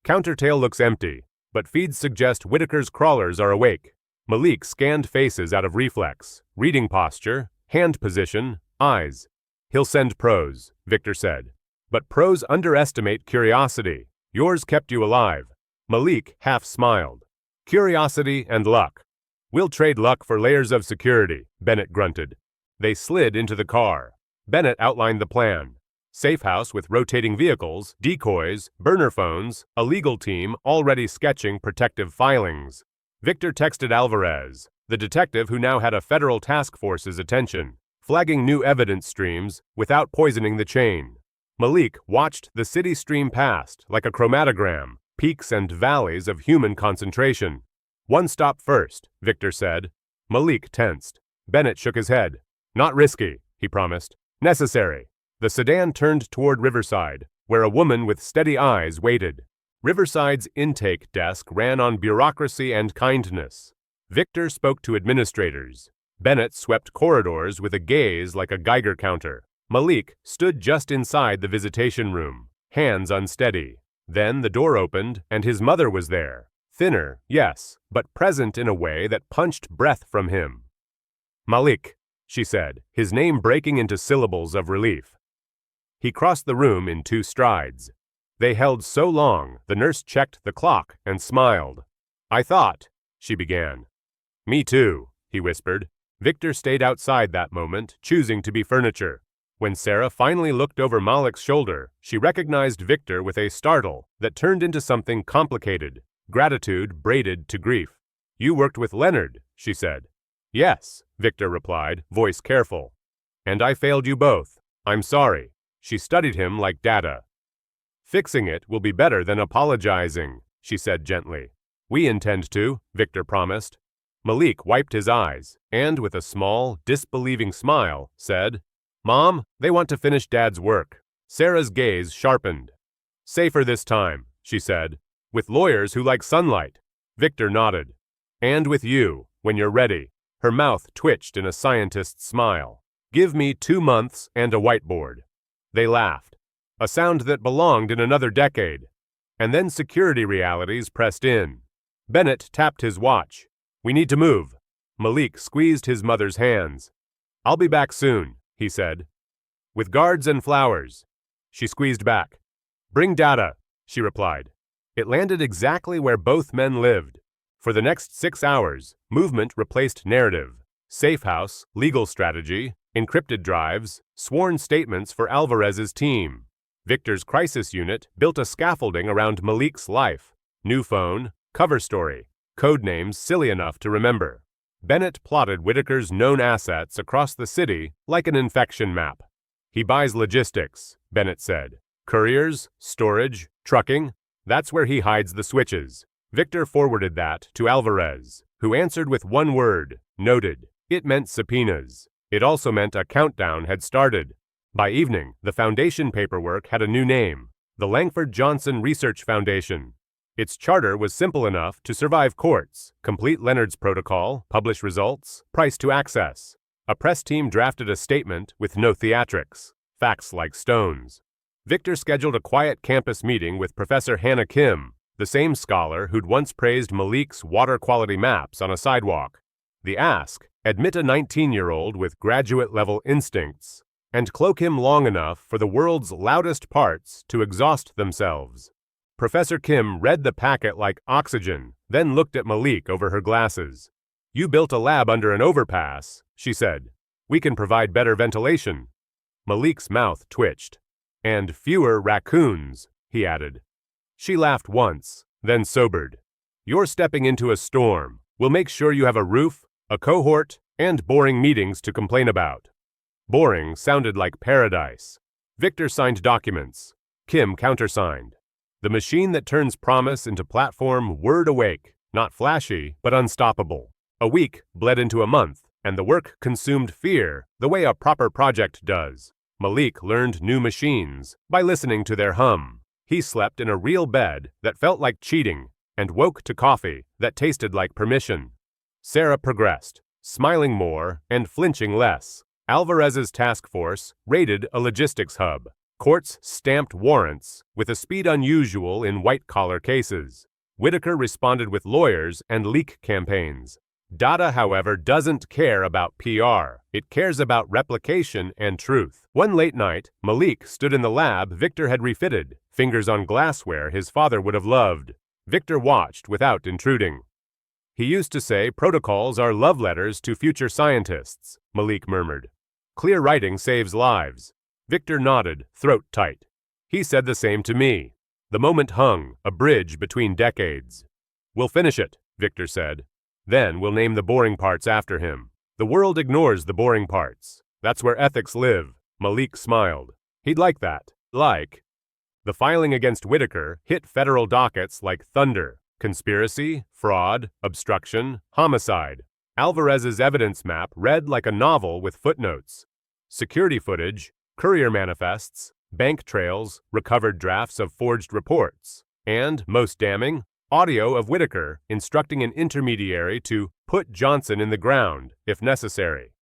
"Countertail looks empty, but feeds suggest Whitaker's crawlers are awake." Malik scanned faces out of reflex, reading posture, hand position, eyes. "He'll send pros," Victor said. "But pros underestimate curiosity. Yours kept you alive." Malik half smiled. "Curiosity and luck." "We'll trade luck for layers of security," Bennett grunted. They slid into the car. Bennett outlined the plan. Safe house with rotating vehicles, decoys, burner phones, a legal team already sketching protective filings. Victor texted Alvarez, the detective who now had a federal task force's attention, flagging new evidence streams without poisoning the chain. Malik watched the city stream past like a chromatogram, peaks and valleys of human concentration. "One stop first," Victor said. Malik tensed. Bennett shook his head. "Not risky," he promised. "Necessary." The sedan turned toward Riverside, where a woman with steady eyes waited. Riverside's intake desk ran on bureaucracy and kindness. Victor spoke to administrators. Bennett swept corridors with a gaze like a Geiger counter. Malik stood just inside the visitation room, hands unsteady. Then the door opened, and his mother was there. Thinner, yes, but present in a way that punched breath from him. "Malik," she said, his name breaking into syllables of relief. He crossed the room in 2 strides. They held so long, the nurse checked the clock and smiled. "I thought," she began. "Me too," he whispered. Victor stayed outside that moment, choosing to be furniture. When Sarah finally looked over Malik's shoulder, she recognized Victor with a startle that turned into something complicated, gratitude braided to grief. "You worked with Leonard," she said. "Yes," Victor replied, voice careful. "And I failed you both. I'm sorry." She studied him like data. "Fixing it will be better than apologizing," she said gently. "We intend to," Victor promised. Malik wiped his eyes, and with a small, disbelieving smile, said, "Mom, they want to finish Dad's work." Sarah's gaze sharpened. "Safer this time," she said. "With lawyers who like sunlight." Victor nodded. "And with you, when you're ready." Her mouth twitched in a scientist's smile. "Give me 2 months and a whiteboard." They laughed, a sound that belonged in another decade. And then security realities pressed in. Bennett tapped his watch. "We need to move." Malik squeezed his mother's hands. "I'll be back soon," he said. "With guards and flowers." She squeezed back. "Bring data," she replied. It landed exactly where both men lived. For the next 6 hours, movement replaced narrative. Safe house, legal strategy, encrypted drives, sworn statements for Alvarez's team. Victor's crisis unit built a scaffolding around Malik's life. New phone, cover story, code names silly enough to remember. Bennett plotted Whitaker's known assets across the city like an infection map. "He buys logistics," Bennett said. "Couriers, storage, trucking. That's where he hides the switches." Victor forwarded that to Alvarez, who answered with one word, "Noted." It meant subpoenas. It also meant a countdown had started. By evening, the foundation paperwork had a new name, the Malik Johnson Research Foundation. Its charter was simple enough to survive courts, complete Leonard's protocol, publish results, price to access. A press team drafted a statement with no theatrics, facts like stones. Victor scheduled a quiet campus meeting with Professor Hannah Kim, the same scholar who'd once praised Malik's water quality maps on a sidewalk. The ask, admit a 19-year-old with graduate-level instincts, and cloak him long enough for the world's loudest parts to exhaust themselves. Professor Kim read the packet like oxygen, then looked at Malik over her glasses. "You built a lab under an overpass," she said. "We can provide better ventilation." Malik's mouth twitched. "And fewer raccoons," he added. She laughed once, then sobered. "You're stepping into a storm. We'll make sure you have a roof, a cohort, and boring meetings to complain about." Boring sounded like paradise. Victor signed documents. Kim countersigned. The machine that turns promise into platform word awake, not flashy, but unstoppable. A week bled into a month, and the work consumed fear the way a proper project does. Malik learned new machines by listening to their hum. He slept in a real bed that felt like cheating and woke to coffee that tasted like permission. Sarah progressed, smiling more and flinching less. Alvarez's task force raided a logistics hub. Courts stamped warrants with a speed unusual in white-collar cases. Whitaker responded with lawyers and leak campaigns. Data, however, doesn't care about PR. It cares about replication and truth. One late night, Malik stood in the lab Victor had refitted, fingers on glassware his father would have loved. Victor watched without intruding. He used to say protocols are love letters to future scientists, Malik murmured. Clear writing saves lives. Victor nodded, throat tight. He said the same to me. The moment hung, a bridge between decades. We'll finish it, Victor said. Then we'll name the boring parts after him. The world ignores the boring parts. That's where ethics live. Malik smiled. He'd like that. The filing against Whitaker hit federal dockets like thunder. Conspiracy, fraud, obstruction, homicide. Alvarez's evidence map read like a novel with footnotes. Security footage, courier manifests, bank trails, recovered drafts of forged reports, and, most damning, audio of Whitaker instructing an intermediary to put Johnson in the ground, if necessary.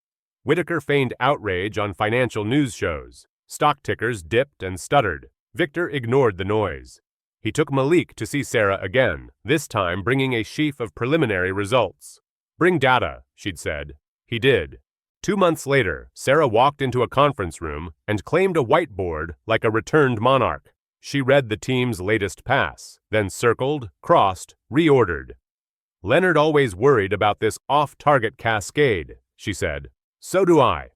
Whitaker feigned outrage on financial news shows. Stock tickers dipped and stuttered. Victor ignored the noise. He took Malik to see Sarah again, this time bringing a sheaf of preliminary results. Bring data, she'd said. He did. 2 months later, Sarah walked into a conference room and claimed a whiteboard like a returned monarch. She read the team's latest pass, then circled, crossed, reordered. Leonard always worried about this off-target cascade, she said. So do I.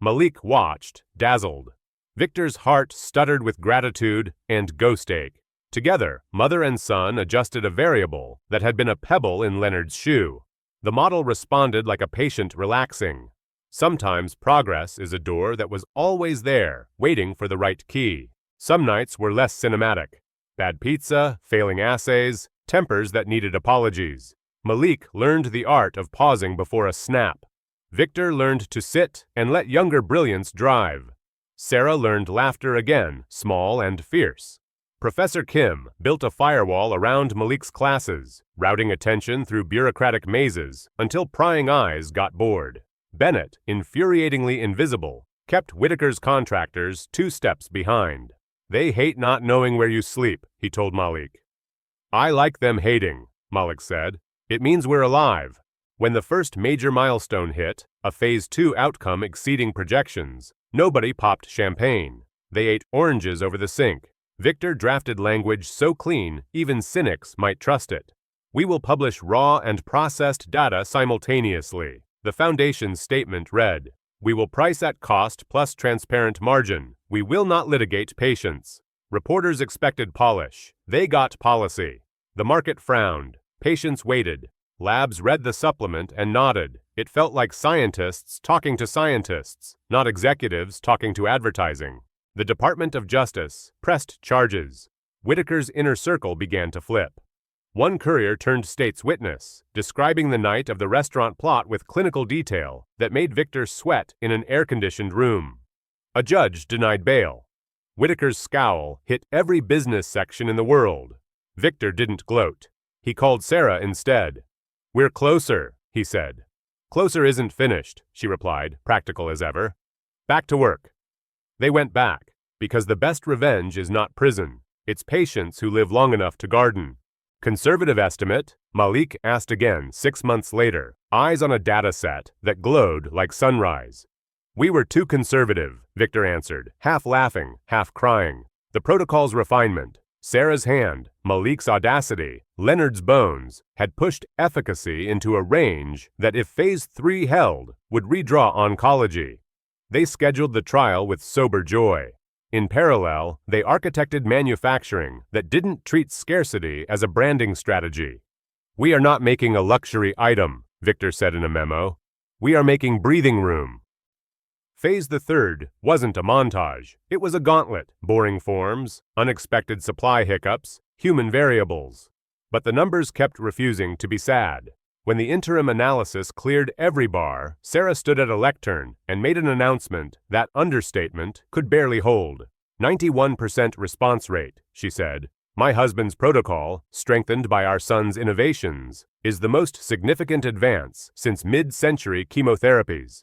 Malik watched, dazzled. Victor's heart stuttered with gratitude and ghost ache. Together, mother and son adjusted a variable that had been a pebble in Leonard's shoe. The model responded like a patient relaxing. Sometimes progress is a door that was always there, waiting for the right key. Some nights were less cinematic. Bad pizza, failing assays, tempers that needed apologies. Malik learned the art of pausing before a snap. Victor learned to sit and let younger brilliance drive. Sarah learned laughter again, small and fierce. Professor Kim built a firewall around Malik's classes, routing attention through bureaucratic mazes until prying eyes got bored. Bennett, infuriatingly invisible, kept Whitaker's contractors 2 steps behind. They hate not knowing where you sleep, he told Malik. I like them hating, Malik said. It means we're alive. When the first major milestone hit, a Phase 2 outcome exceeding projections, nobody popped champagne. They ate oranges over the sink. Victor drafted language so clean, even cynics might trust it. We will publish raw and processed data simultaneously. The Foundation's statement read, we will price at cost plus transparent margin. We will not litigate patience. Reporters expected polish. They got policy. The market frowned. Patients waited. Labs read the supplement and nodded. It felt like scientists talking to scientists, not executives talking to advertising. The Department of Justice pressed charges. Whitaker's inner circle began to flip. One courier turned state's witness, describing the night of the restaurant plot with clinical detail that made Victor sweat in an air-conditioned room. A judge denied bail. Whitaker's scowl hit every business section in the world. Victor didn't gloat. He called Sarah instead. We're closer, he said. Closer isn't finished, she replied, practical as ever. Back to work. They went back, because the best revenge is not prison. It's patients who live long enough to garden. Conservative estimate, Malik asked again 6 months later, eyes on a data set that glowed like sunrise. We were too conservative, Victor answered, half laughing, half crying. The protocol's refinement, Sarah's hand, Malik's audacity, Leonard's bones, had pushed efficacy into a range that if Phase 3 held, would redraw oncology. They scheduled the trial with sober joy. In parallel, they architected manufacturing that didn't treat scarcity as a branding strategy. We are not making a luxury item, Victor said in a memo. We are making breathing room. Phase the third wasn't a montage. It was a gauntlet, boring forms, unexpected supply hiccups, human variables. But the numbers kept refusing to be sad. When the interim analysis cleared every bar, Sarah stood at a lectern and made an announcement that understatement could barely hold. 91% response rate, she said. My husband's protocol, strengthened by our son's innovations, is the most significant advance since mid-century chemotherapies.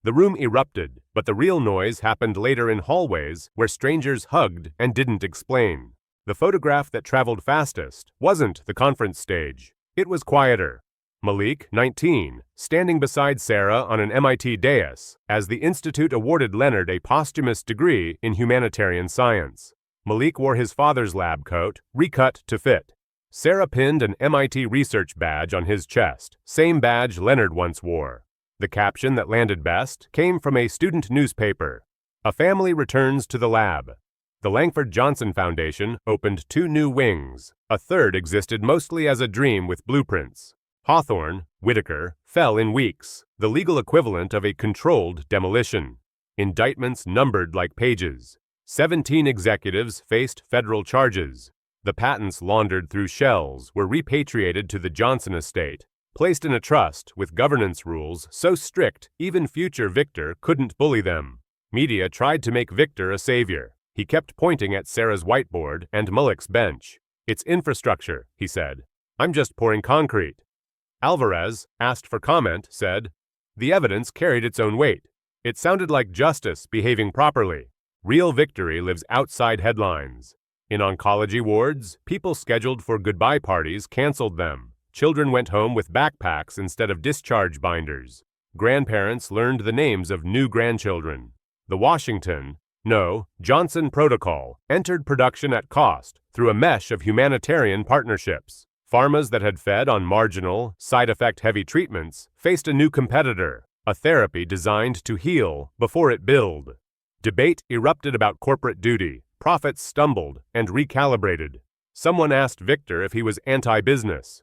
The room erupted, but the real noise happened later in hallways where strangers hugged and didn't explain. The photograph that traveled fastest wasn't the conference stage. It was quieter. Malik, 19, standing beside Sarah on an MIT dais as the institute awarded Leonard a posthumous degree in humanitarian science. Malik wore his father's lab coat, recut to fit. Sarah pinned an MIT research badge on his chest, same badge Leonard once wore. The caption that landed best came from a student newspaper. A family returns to the lab. The Langford Johnson Foundation opened 2 new wings. A third existed mostly as a dream with blueprints. Hawthorne, Whitaker, fell in weeks, the legal equivalent of a controlled demolition. Indictments numbered like pages. 17 executives faced federal charges. The patents laundered through shells were repatriated to the Johnson estate, placed in a trust with governance rules so strict even future Victor couldn't bully them. Media tried to make Victor a savior. He kept pointing at Sarah's whiteboard and Malik's bench. It's infrastructure, he said. I'm just pouring concrete. Alvarez, asked for comment, said, the evidence carried its own weight. It sounded like justice behaving properly. Real victory lives outside headlines. In oncology wards, people scheduled for goodbye parties canceled them. Children went home with backpacks instead of discharge binders. Grandparents learned the names of new grandchildren. The Johnson Protocol entered production at cost through a mesh of humanitarian partnerships. Pharmas that had fed on marginal, side-effect-heavy treatments faced a new competitor, a therapy designed to heal before it billed. Debate erupted about corporate duty, profits stumbled and recalibrated. Someone asked Victor if he was anti-business.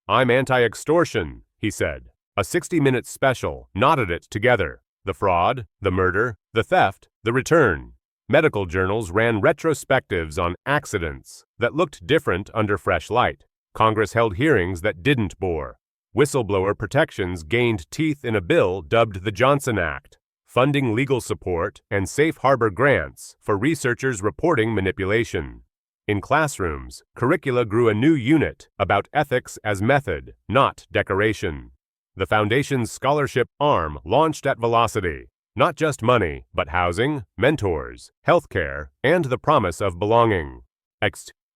I'm anti-extortion, he said. A 60-minute special knotted it together. The fraud, the murder, the theft, the return. Medical journals ran retrospectives on accidents that looked different under fresh light. Congress held hearings that didn't bore. Whistleblower protections gained teeth in a bill dubbed the Johnson Act, funding legal support and safe harbor grants for researchers reporting manipulation. In classrooms, curricula grew a new unit about ethics as method, not decoration. The Foundation's scholarship arm launched at velocity. Not just money, but housing, mentors, healthcare, and the promise of belonging.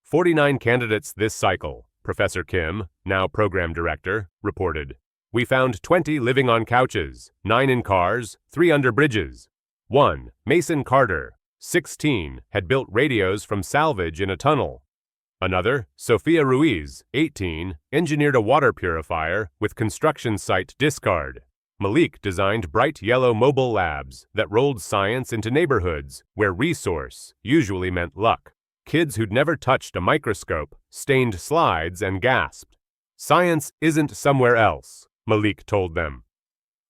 49 candidates this cycle, Professor Kim, now program director, reported. We found 20 living on couches, 9 in cars, 3 under bridges. 1, Mason Carter, 16, had built radios from salvage in a tunnel. Another, Sophia Ruiz, 18, engineered a water purifier with construction site discard. Malik designed bright yellow mobile labs that rolled science into neighborhoods where resource usually meant luck. Kids who'd never touched a microscope stained slides and gasped. Science isn't somewhere else, Malik told them.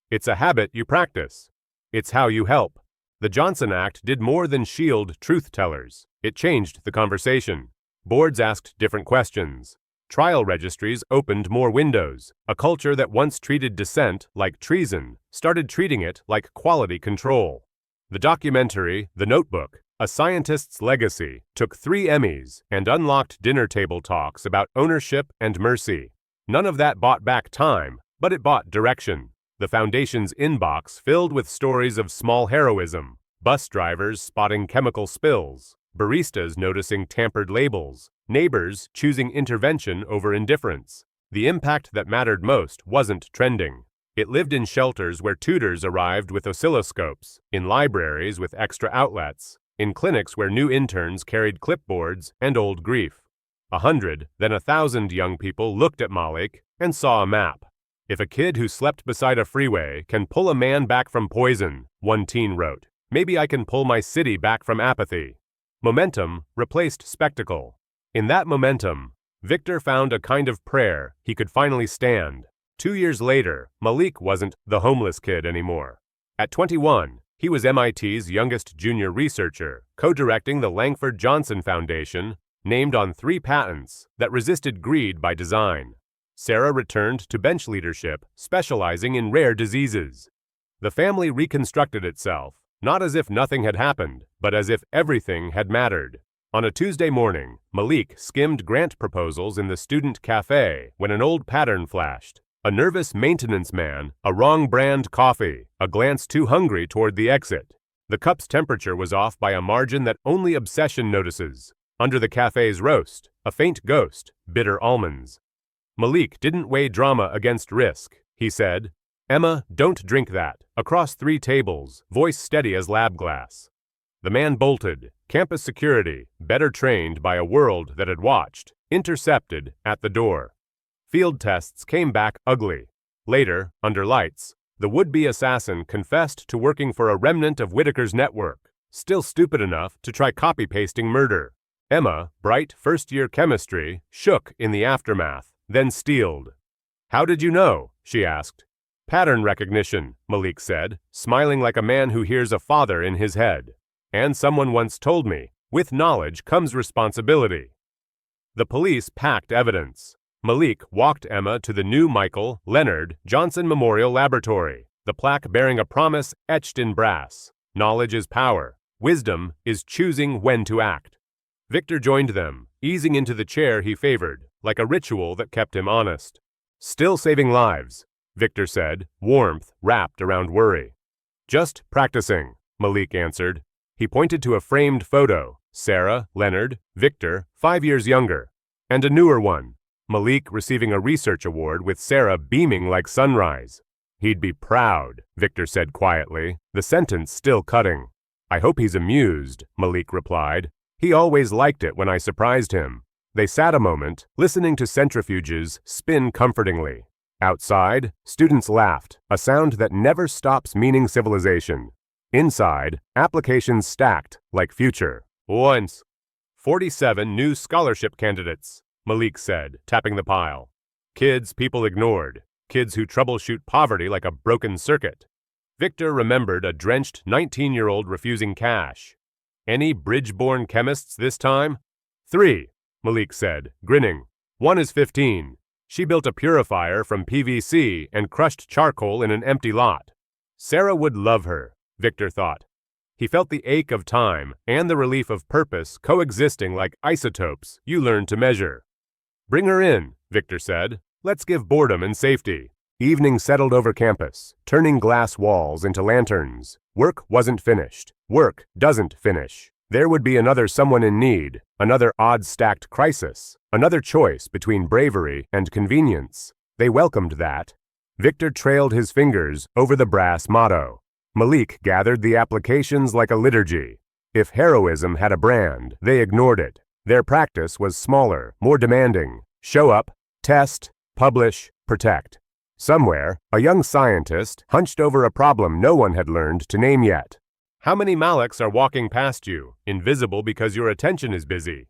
It's a habit you practice. It's how you help. The Johnson Act did more than shield truth-tellers. It changed the conversation. Boards asked different questions. Trial registries opened more windows. A culture that once treated dissent like treason started treating it like quality control. The documentary, The Notebook, A Scientist's Legacy, took 3 Emmys and unlocked dinner table talks about ownership and mercy. None of that bought back time, but it bought direction. The Foundation's inbox filled with stories of small heroism, bus drivers spotting chemical spills, baristas noticing tampered labels, neighbors choosing intervention over indifference. The impact that mattered most wasn't trending. It lived in shelters where tutors arrived with oscilloscopes, in libraries with extra outlets, in clinics where new interns carried clipboards and old grief. 100, then 1,000 young people looked at Malik and saw a map. If a kid who slept beside a freeway can pull a man back from poison, one teen wrote, maybe I can pull my city back from apathy. Momentum replaced spectacle. In that momentum, Victor found a kind of prayer he could finally stand. 2 years later, Malik wasn't the homeless kid anymore. At 21, he was MIT's youngest junior researcher, co-directing the Langford Johnson Foundation, named on 3 patents that resisted greed by design. Sarah returned to bench leadership, specializing in rare diseases. The family reconstructed itself, not as if nothing had happened, but as if everything had mattered. On a Tuesday morning, Malik skimmed grant proposals in the student cafe when an old pattern flashed. A nervous maintenance man, a wrong brand coffee, a glance too hungry toward the exit. The cup's temperature was off by a margin that only obsession notices. Under the cafe's roast, a faint ghost, bitter almonds. Malik didn't weigh drama against risk. He said, "Emma, don't drink that." Across 3 tables, voice steady as lab glass. The man bolted, campus security, better trained by a world that had watched, intercepted at the door. Field tests came back ugly. Later, under lights, the would-be assassin confessed to working for a remnant of Whitaker's network, still stupid enough to try copy-pasting murder. Emma, bright first-year chemistry, shook in the aftermath, then steeled. "How did you know?" she asked. "Pattern recognition," Malik said, smiling like a man who hears a father in his head. "And someone once told me, with knowledge comes responsibility." The police packed evidence. Malik walked Emma to the new Michael Leonard Johnson Memorial Laboratory, the plaque bearing a promise etched in brass. Knowledge is power. Wisdom is choosing when to act. Victor joined them, easing into the chair he favored, like a ritual that kept him honest. "Still saving lives," Victor said, warmth wrapped around worry. "Just practicing," Malik answered. He pointed to a framed photo, Sarah, Leonard, Victor, 5 years younger, and a newer one, Malik receiving a research award with Sarah beaming like sunrise. "He'd be proud," Victor said quietly, the sentence still cutting. "I hope he's amused," Malik replied. "He always liked it when I surprised him." They sat a moment, listening to centrifuges spin comfortingly. Outside, students laughed, a sound that never stops meaning civilization. Inside, applications stacked like future. "Once." 47 new scholarship candidates, Malik said, tapping the pile. Kids people ignored. Kids who troubleshoot poverty like a broken circuit. Victor remembered a drenched 19-year-old refusing cash. "Any bridge-born chemists this time?" "3, Malik said, grinning. "One is 15. She built a purifier from PVC and crushed charcoal in an empty lot." Sarah would love her, Victor thought. He felt the ache of time and the relief of purpose coexisting like isotopes you learn to measure. "Bring her in," Victor said. "Let's give boredom and safety." Evening settled over campus, turning glass walls into lanterns. Work wasn't finished. Work doesn't finish. There would be another someone in need, another odds-stacked crisis, another choice between bravery and convenience. They welcomed that. Victor trailed his fingers over the brass motto. Malik gathered the applications like a liturgy. If heroism had a brand, they ignored it. Their practice was smaller, more demanding. Show up, test, publish, protect. Somewhere, a young scientist hunched over a problem no one had learned to name yet. "How many Maliks are walking past you, invisible because your attention is busy?"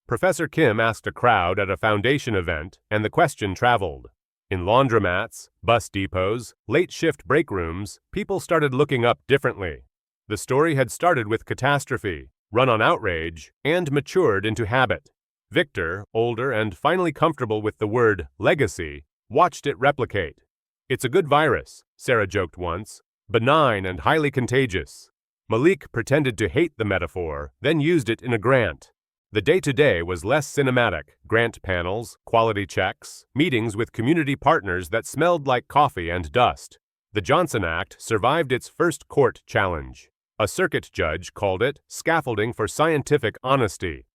Professor Kim asked a crowd at a foundation event, and the question traveled. In laundromats, bus depots, late-shift break rooms, people started looking up differently. The story had started with catastrophe, run on outrage, and matured into habit. Victor, older and finally comfortable with the word legacy, watched it replicate. "It's a good virus," Sarah joked once, "benign and highly contagious." Malik pretended to hate the metaphor, then used it in a grant. The day-to-day was less cinematic: grant panels, quality checks, meetings with community partners that smelled like coffee and dust. The Johnson Act survived its first court challenge. A circuit judge called it scaffolding for scientific honesty.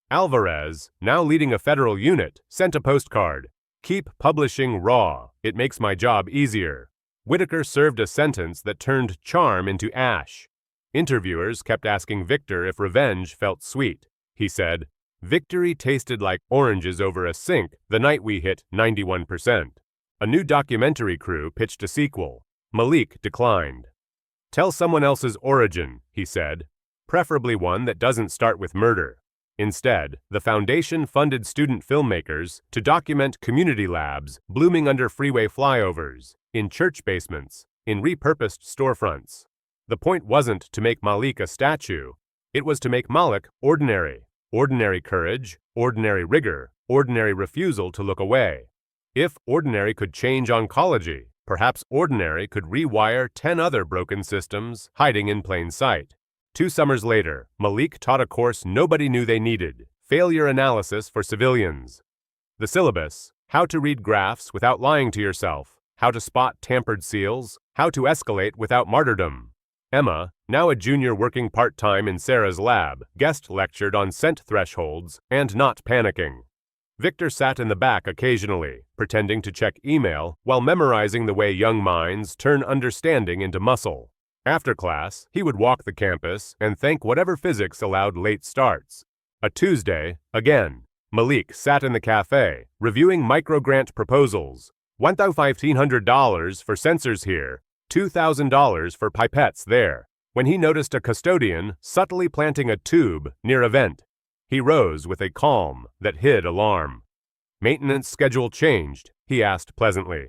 Alvarez, now leading a federal unit, sent a postcard. "Keep publishing raw. It makes my job easier." Whitaker served a sentence that turned charm into ash. Interviewers kept asking Victor if revenge felt sweet. He said, "Victory tasted like oranges over a sink the night we hit 91%. A new documentary crew pitched a sequel. Malik declined. "Tell someone else's origin," he said, "preferably one that doesn't start with murder." Instead, the foundation funded student filmmakers to document community labs blooming under freeway flyovers, in church basements, in repurposed storefronts. The point wasn't to make Malik a statue. It was to make Malik ordinary. Ordinary courage, ordinary rigor, ordinary refusal to look away. If Ordinary could change oncology, perhaps Ordinary could rewire 10 other broken systems hiding in plain sight. 2 summers later, Malik taught a course nobody knew they needed: failure analysis for civilians. The syllabus: how to read graphs without lying to yourself, how to spot tampered seals, how to escalate without martyrdom. Emma, now a junior working part-time in Sarah's lab, guest lectured on scent thresholds and not panicking. Victor sat in the back occasionally, pretending to check email while memorizing the way young minds turn understanding into muscle. After class, he would walk the campus and thank whatever physics allowed late starts. A Tuesday, again, Malik sat in the cafe, reviewing microgrant proposals. $1,500 for sensors here, $2,000 for pipettes there, when he noticed a custodian subtly planting a tube near a vent. He rose with a calm that hid alarm. "Maintenance schedule changed?" he asked pleasantly.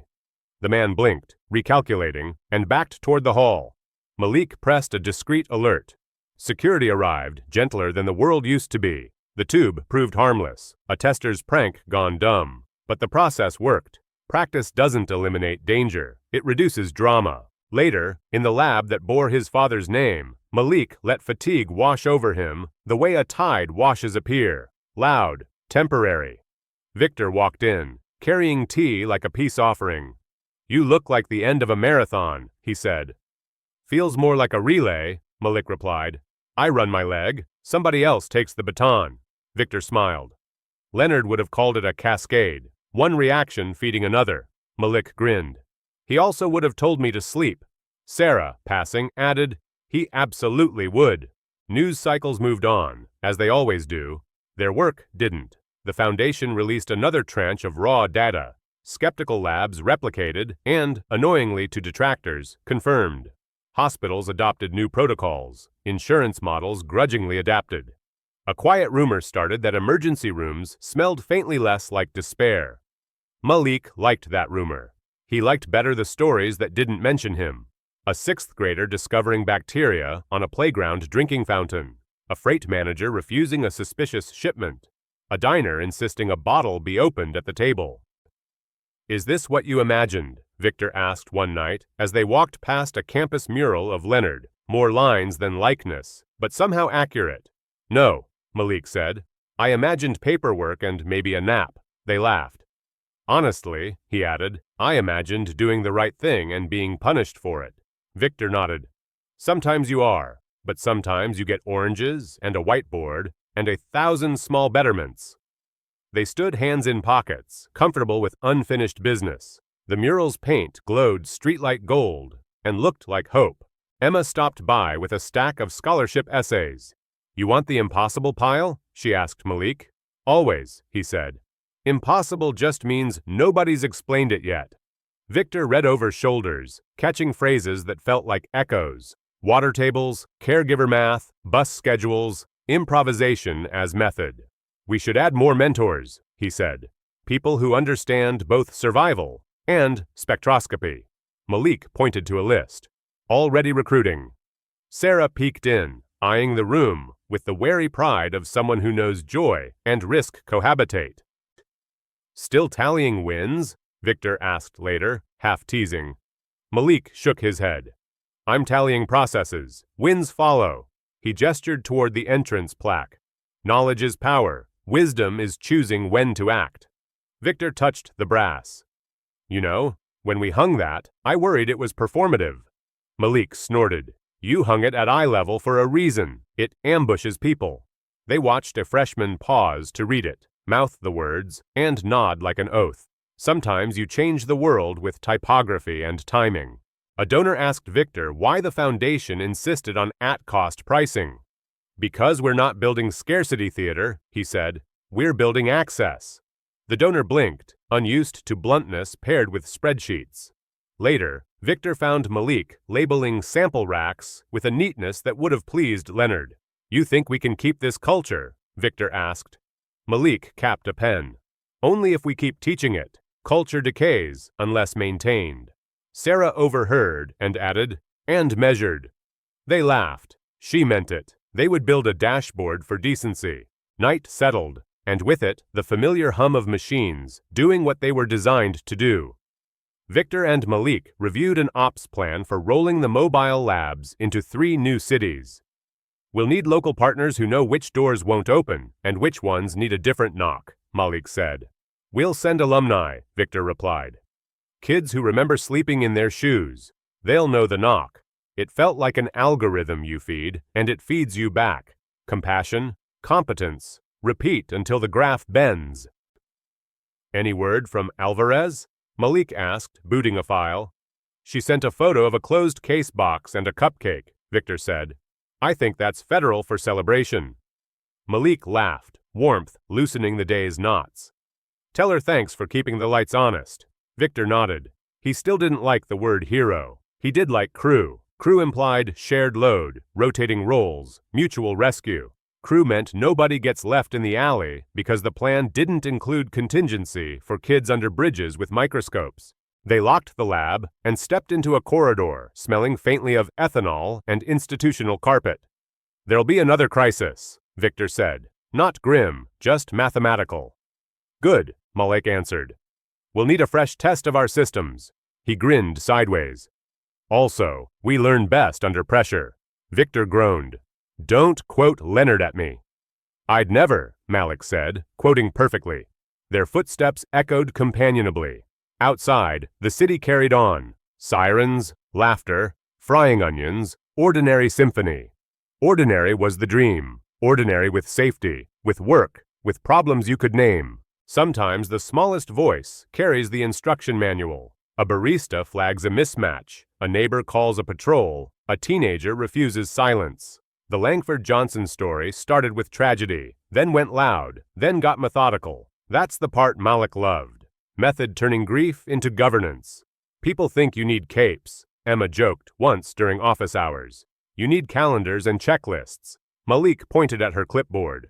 The man blinked, recalculating, and backed toward the hall. Malik pressed a discreet alert. Security arrived, gentler than the world used to be. The tube proved harmless, a tester's prank gone dumb. But the process worked. Practice doesn't eliminate danger, it reduces drama. Later, in the lab that bore his father's name, Malik let fatigue wash over him the way a tide washes a pier. Loud, temporary. Victor walked in, carrying tea like a peace offering. "You look like the end of a marathon," he said. "Feels more like a relay," Malik replied. "I run my leg, somebody else takes the baton." Victor smiled. Leonard would have called it a cascade, one reaction feeding another. Malik grinned. "He also would have told me to sleep." Sarah, passing, added, "He absolutely would." News cycles moved on, as they always do. Their work didn't. The Foundation released another tranche of raw data. Skeptical labs replicated and, annoyingly to detractors, confirmed. Hospitals adopted new protocols. Insurance models grudgingly adapted. A quiet rumor started that emergency rooms smelled faintly less like despair. Malik liked that rumor. He liked better the stories that didn't mention him. A 6th grader discovering bacteria on a playground drinking fountain. A freight manager refusing a suspicious shipment. A diner insisting a bottle be opened at the table. "Is this what you imagined?" Victor asked one night as they walked past a campus mural of Leonard, more lines than likeness, but somehow accurate. "No," Malik said. "I imagined paperwork and maybe a nap." They laughed. "Honestly," he added, "I imagined doing the right thing and being punished for it." Victor nodded. "Sometimes you are, but sometimes you get oranges and a whiteboard and 1,000 small betterments." They stood hands in pockets, comfortable with unfinished business. The mural's paint glowed streetlight gold and looked like hope. Emma stopped by with a stack of scholarship essays. "You want the impossible pile?" she asked Malik. "Always," he said. "Impossible just means nobody's explained it yet." Victor read over shoulders, catching phrases that felt like echoes. Water tables, caregiver math, bus schedules, improvisation as method. "We should add more mentors," he said. "People who understand both survival and spectroscopy." Malik pointed to a list. "Already recruiting." Sarah peeked in, eyeing the room with the wary pride of someone who knows joy and risk cohabitate. "Still tallying wins?" Victor asked later, half teasing. Malik shook his head. "I'm tallying processes. Wins follow." He gestured toward the entrance plaque. "Knowledge is power. Wisdom is choosing when to act." Victor touched the brass. "You know, when we hung that, I worried it was performative." Malik snorted. "You hung it at eye level for a reason. It ambushes people." They watched a freshman pause to read it, mouth the words, and nod like an oath. Sometimes you change the world with typography and timing. A donor asked Victor why the foundation insisted on at-cost pricing. "Because we're not building scarcity theater," he said. "We're building access." The donor blinked, unused to bluntness paired with spreadsheets. Later, Victor found Malik labeling sample racks with a neatness that would have pleased Leonard. "You think we can keep this culture?" Victor asked. Malik capped a pen. "Only if we keep teaching it. Culture decays unless maintained." Sarah overheard and added, "and measured." They laughed. She meant it. They would build a dashboard for decency. Night settled. and with it, the familiar hum of machines, doing what they were designed to do. Victor and Malik reviewed an ops plan for rolling the mobile labs into 3 new cities. "We'll need local partners who know which doors won't open and which ones need a different knock," Malik said. "We'll send alumni," Victor replied. "Kids who remember sleeping in their shoes. They'll know the knock. It felt like an algorithm you feed, and it feeds you back. Compassion, competence, repeat until the graph bends." "Any word from Alvarez?" Malik asked, booting a file. "She sent a photo of a closed case box and a cupcake," Victor said. "I think that's federal for celebration." Malik laughed, warmth loosening the day's knots. "Tell her thanks for keeping the lights honest." Victor nodded. He still didn't like the word hero. He did like crew. Crew implied shared load, rotating roles, mutual rescue. Crew meant nobody gets left in the alley because the plan didn't include contingency for kids under bridges with microscopes. They locked the lab and stepped into a corridor smelling faintly of ethanol and institutional carpet. "There'll be another crisis," Victor said. "Not grim, just mathematical." "Good," Malik answered. "We'll need a fresh test of our systems." He grinned sideways. "Also, we learn best under pressure." Victor groaned. "Don't quote Leonard at me." "I'd never," Malik said, quoting perfectly. Their footsteps echoed companionably. Outside, the city carried on. Sirens, laughter, frying onions, ordinary symphony. Ordinary was the dream. Ordinary with safety, with work, with problems you could name. Sometimes the smallest voice carries the instruction manual. A barista flags a mismatch. A neighbor calls a patrol. A teenager refuses silence. The Malik Johnson story started with tragedy, then went loud, then got methodical. That's the part Malik loved. Method turning grief into governance. "People think you need capes," Emma joked once during office hours. "You need calendars and checklists." Malik pointed at her clipboard.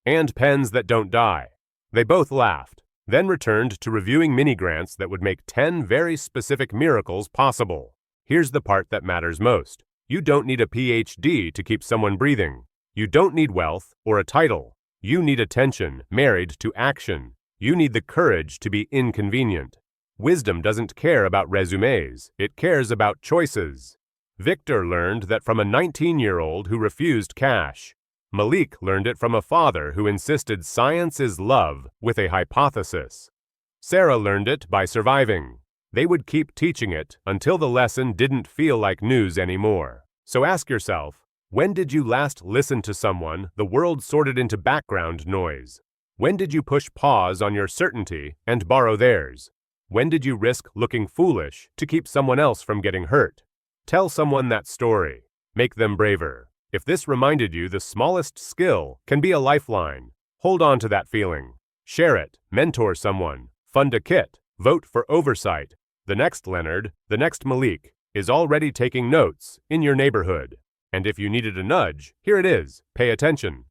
"And pens that don't die." They both laughed, then returned to reviewing mini-grants that would make 10 very specific miracles possible. Here's the part that matters most. You don't need a PhD to keep someone breathing. You don't need wealth or a title. You need attention married to action. You need the courage to be inconvenient. Wisdom doesn't care about resumes. It cares about choices. Victor learned that from a 19-year-old who refused cash. Malik learned it from a father who insisted science is love with a hypothesis. Sarah learned it by surviving. They would keep teaching it until the lesson didn't feel like news anymore. So ask yourself, when did you last listen to someone the world sorted into background noise? When did you push pause on your certainty and borrow theirs? When did you risk looking foolish to keep someone else from getting hurt? Tell someone that story. Make them braver. If this reminded you the smallest skill can be a lifeline, hold on to that feeling. Share it, mentor someone, fund a kit, vote for oversight. The next Leonard, the next Malik, is already taking notes in your neighborhood. And if you needed a nudge, here it is, pay attention.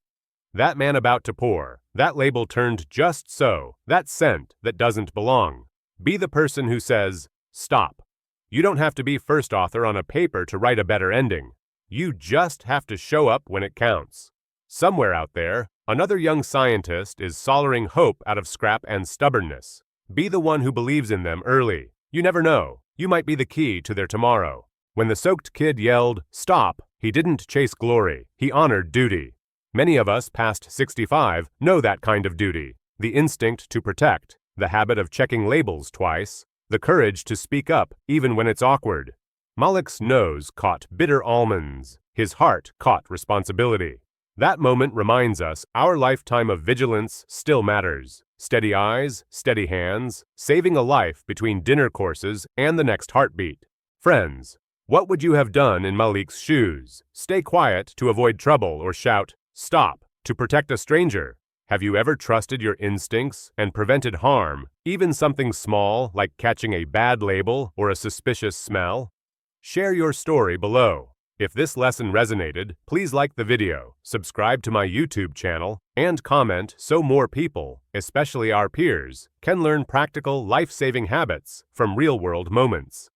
That man about to pour, that label turned just so, that scent that doesn't belong. Be the person who says, stop. You don't have to be first author on a paper to write a better ending. You just have to show up when it counts. Somewhere out there, another young scientist is soldering hope out of scrap and stubbornness. Be the one who believes in them early. You never know. You might be the key to their tomorrow. When the soaked kid yelled, "Stop," he didn't chase glory. He honored duty. Many of us past 65 know that kind of duty. The instinct to protect, the habit of checking labels twice, the courage to speak up even when it's awkward. Malik's nose caught bitter almonds. His heart caught responsibility. That moment reminds us our lifetime of vigilance still matters. Steady eyes, steady hands, saving a life between dinner courses and the next heartbeat. Friends, what would you have done in Malik's shoes? Stay quiet to avoid trouble or shout, "Stop," to protect a stranger? Have you ever trusted your instincts and prevented harm, even something small like catching a bad label or a suspicious smell? Share your story below. If this lesson resonated, please like the video, subscribe to my YouTube channel, and comment so more people, especially our peers, can learn practical, life-saving habits from real-world moments.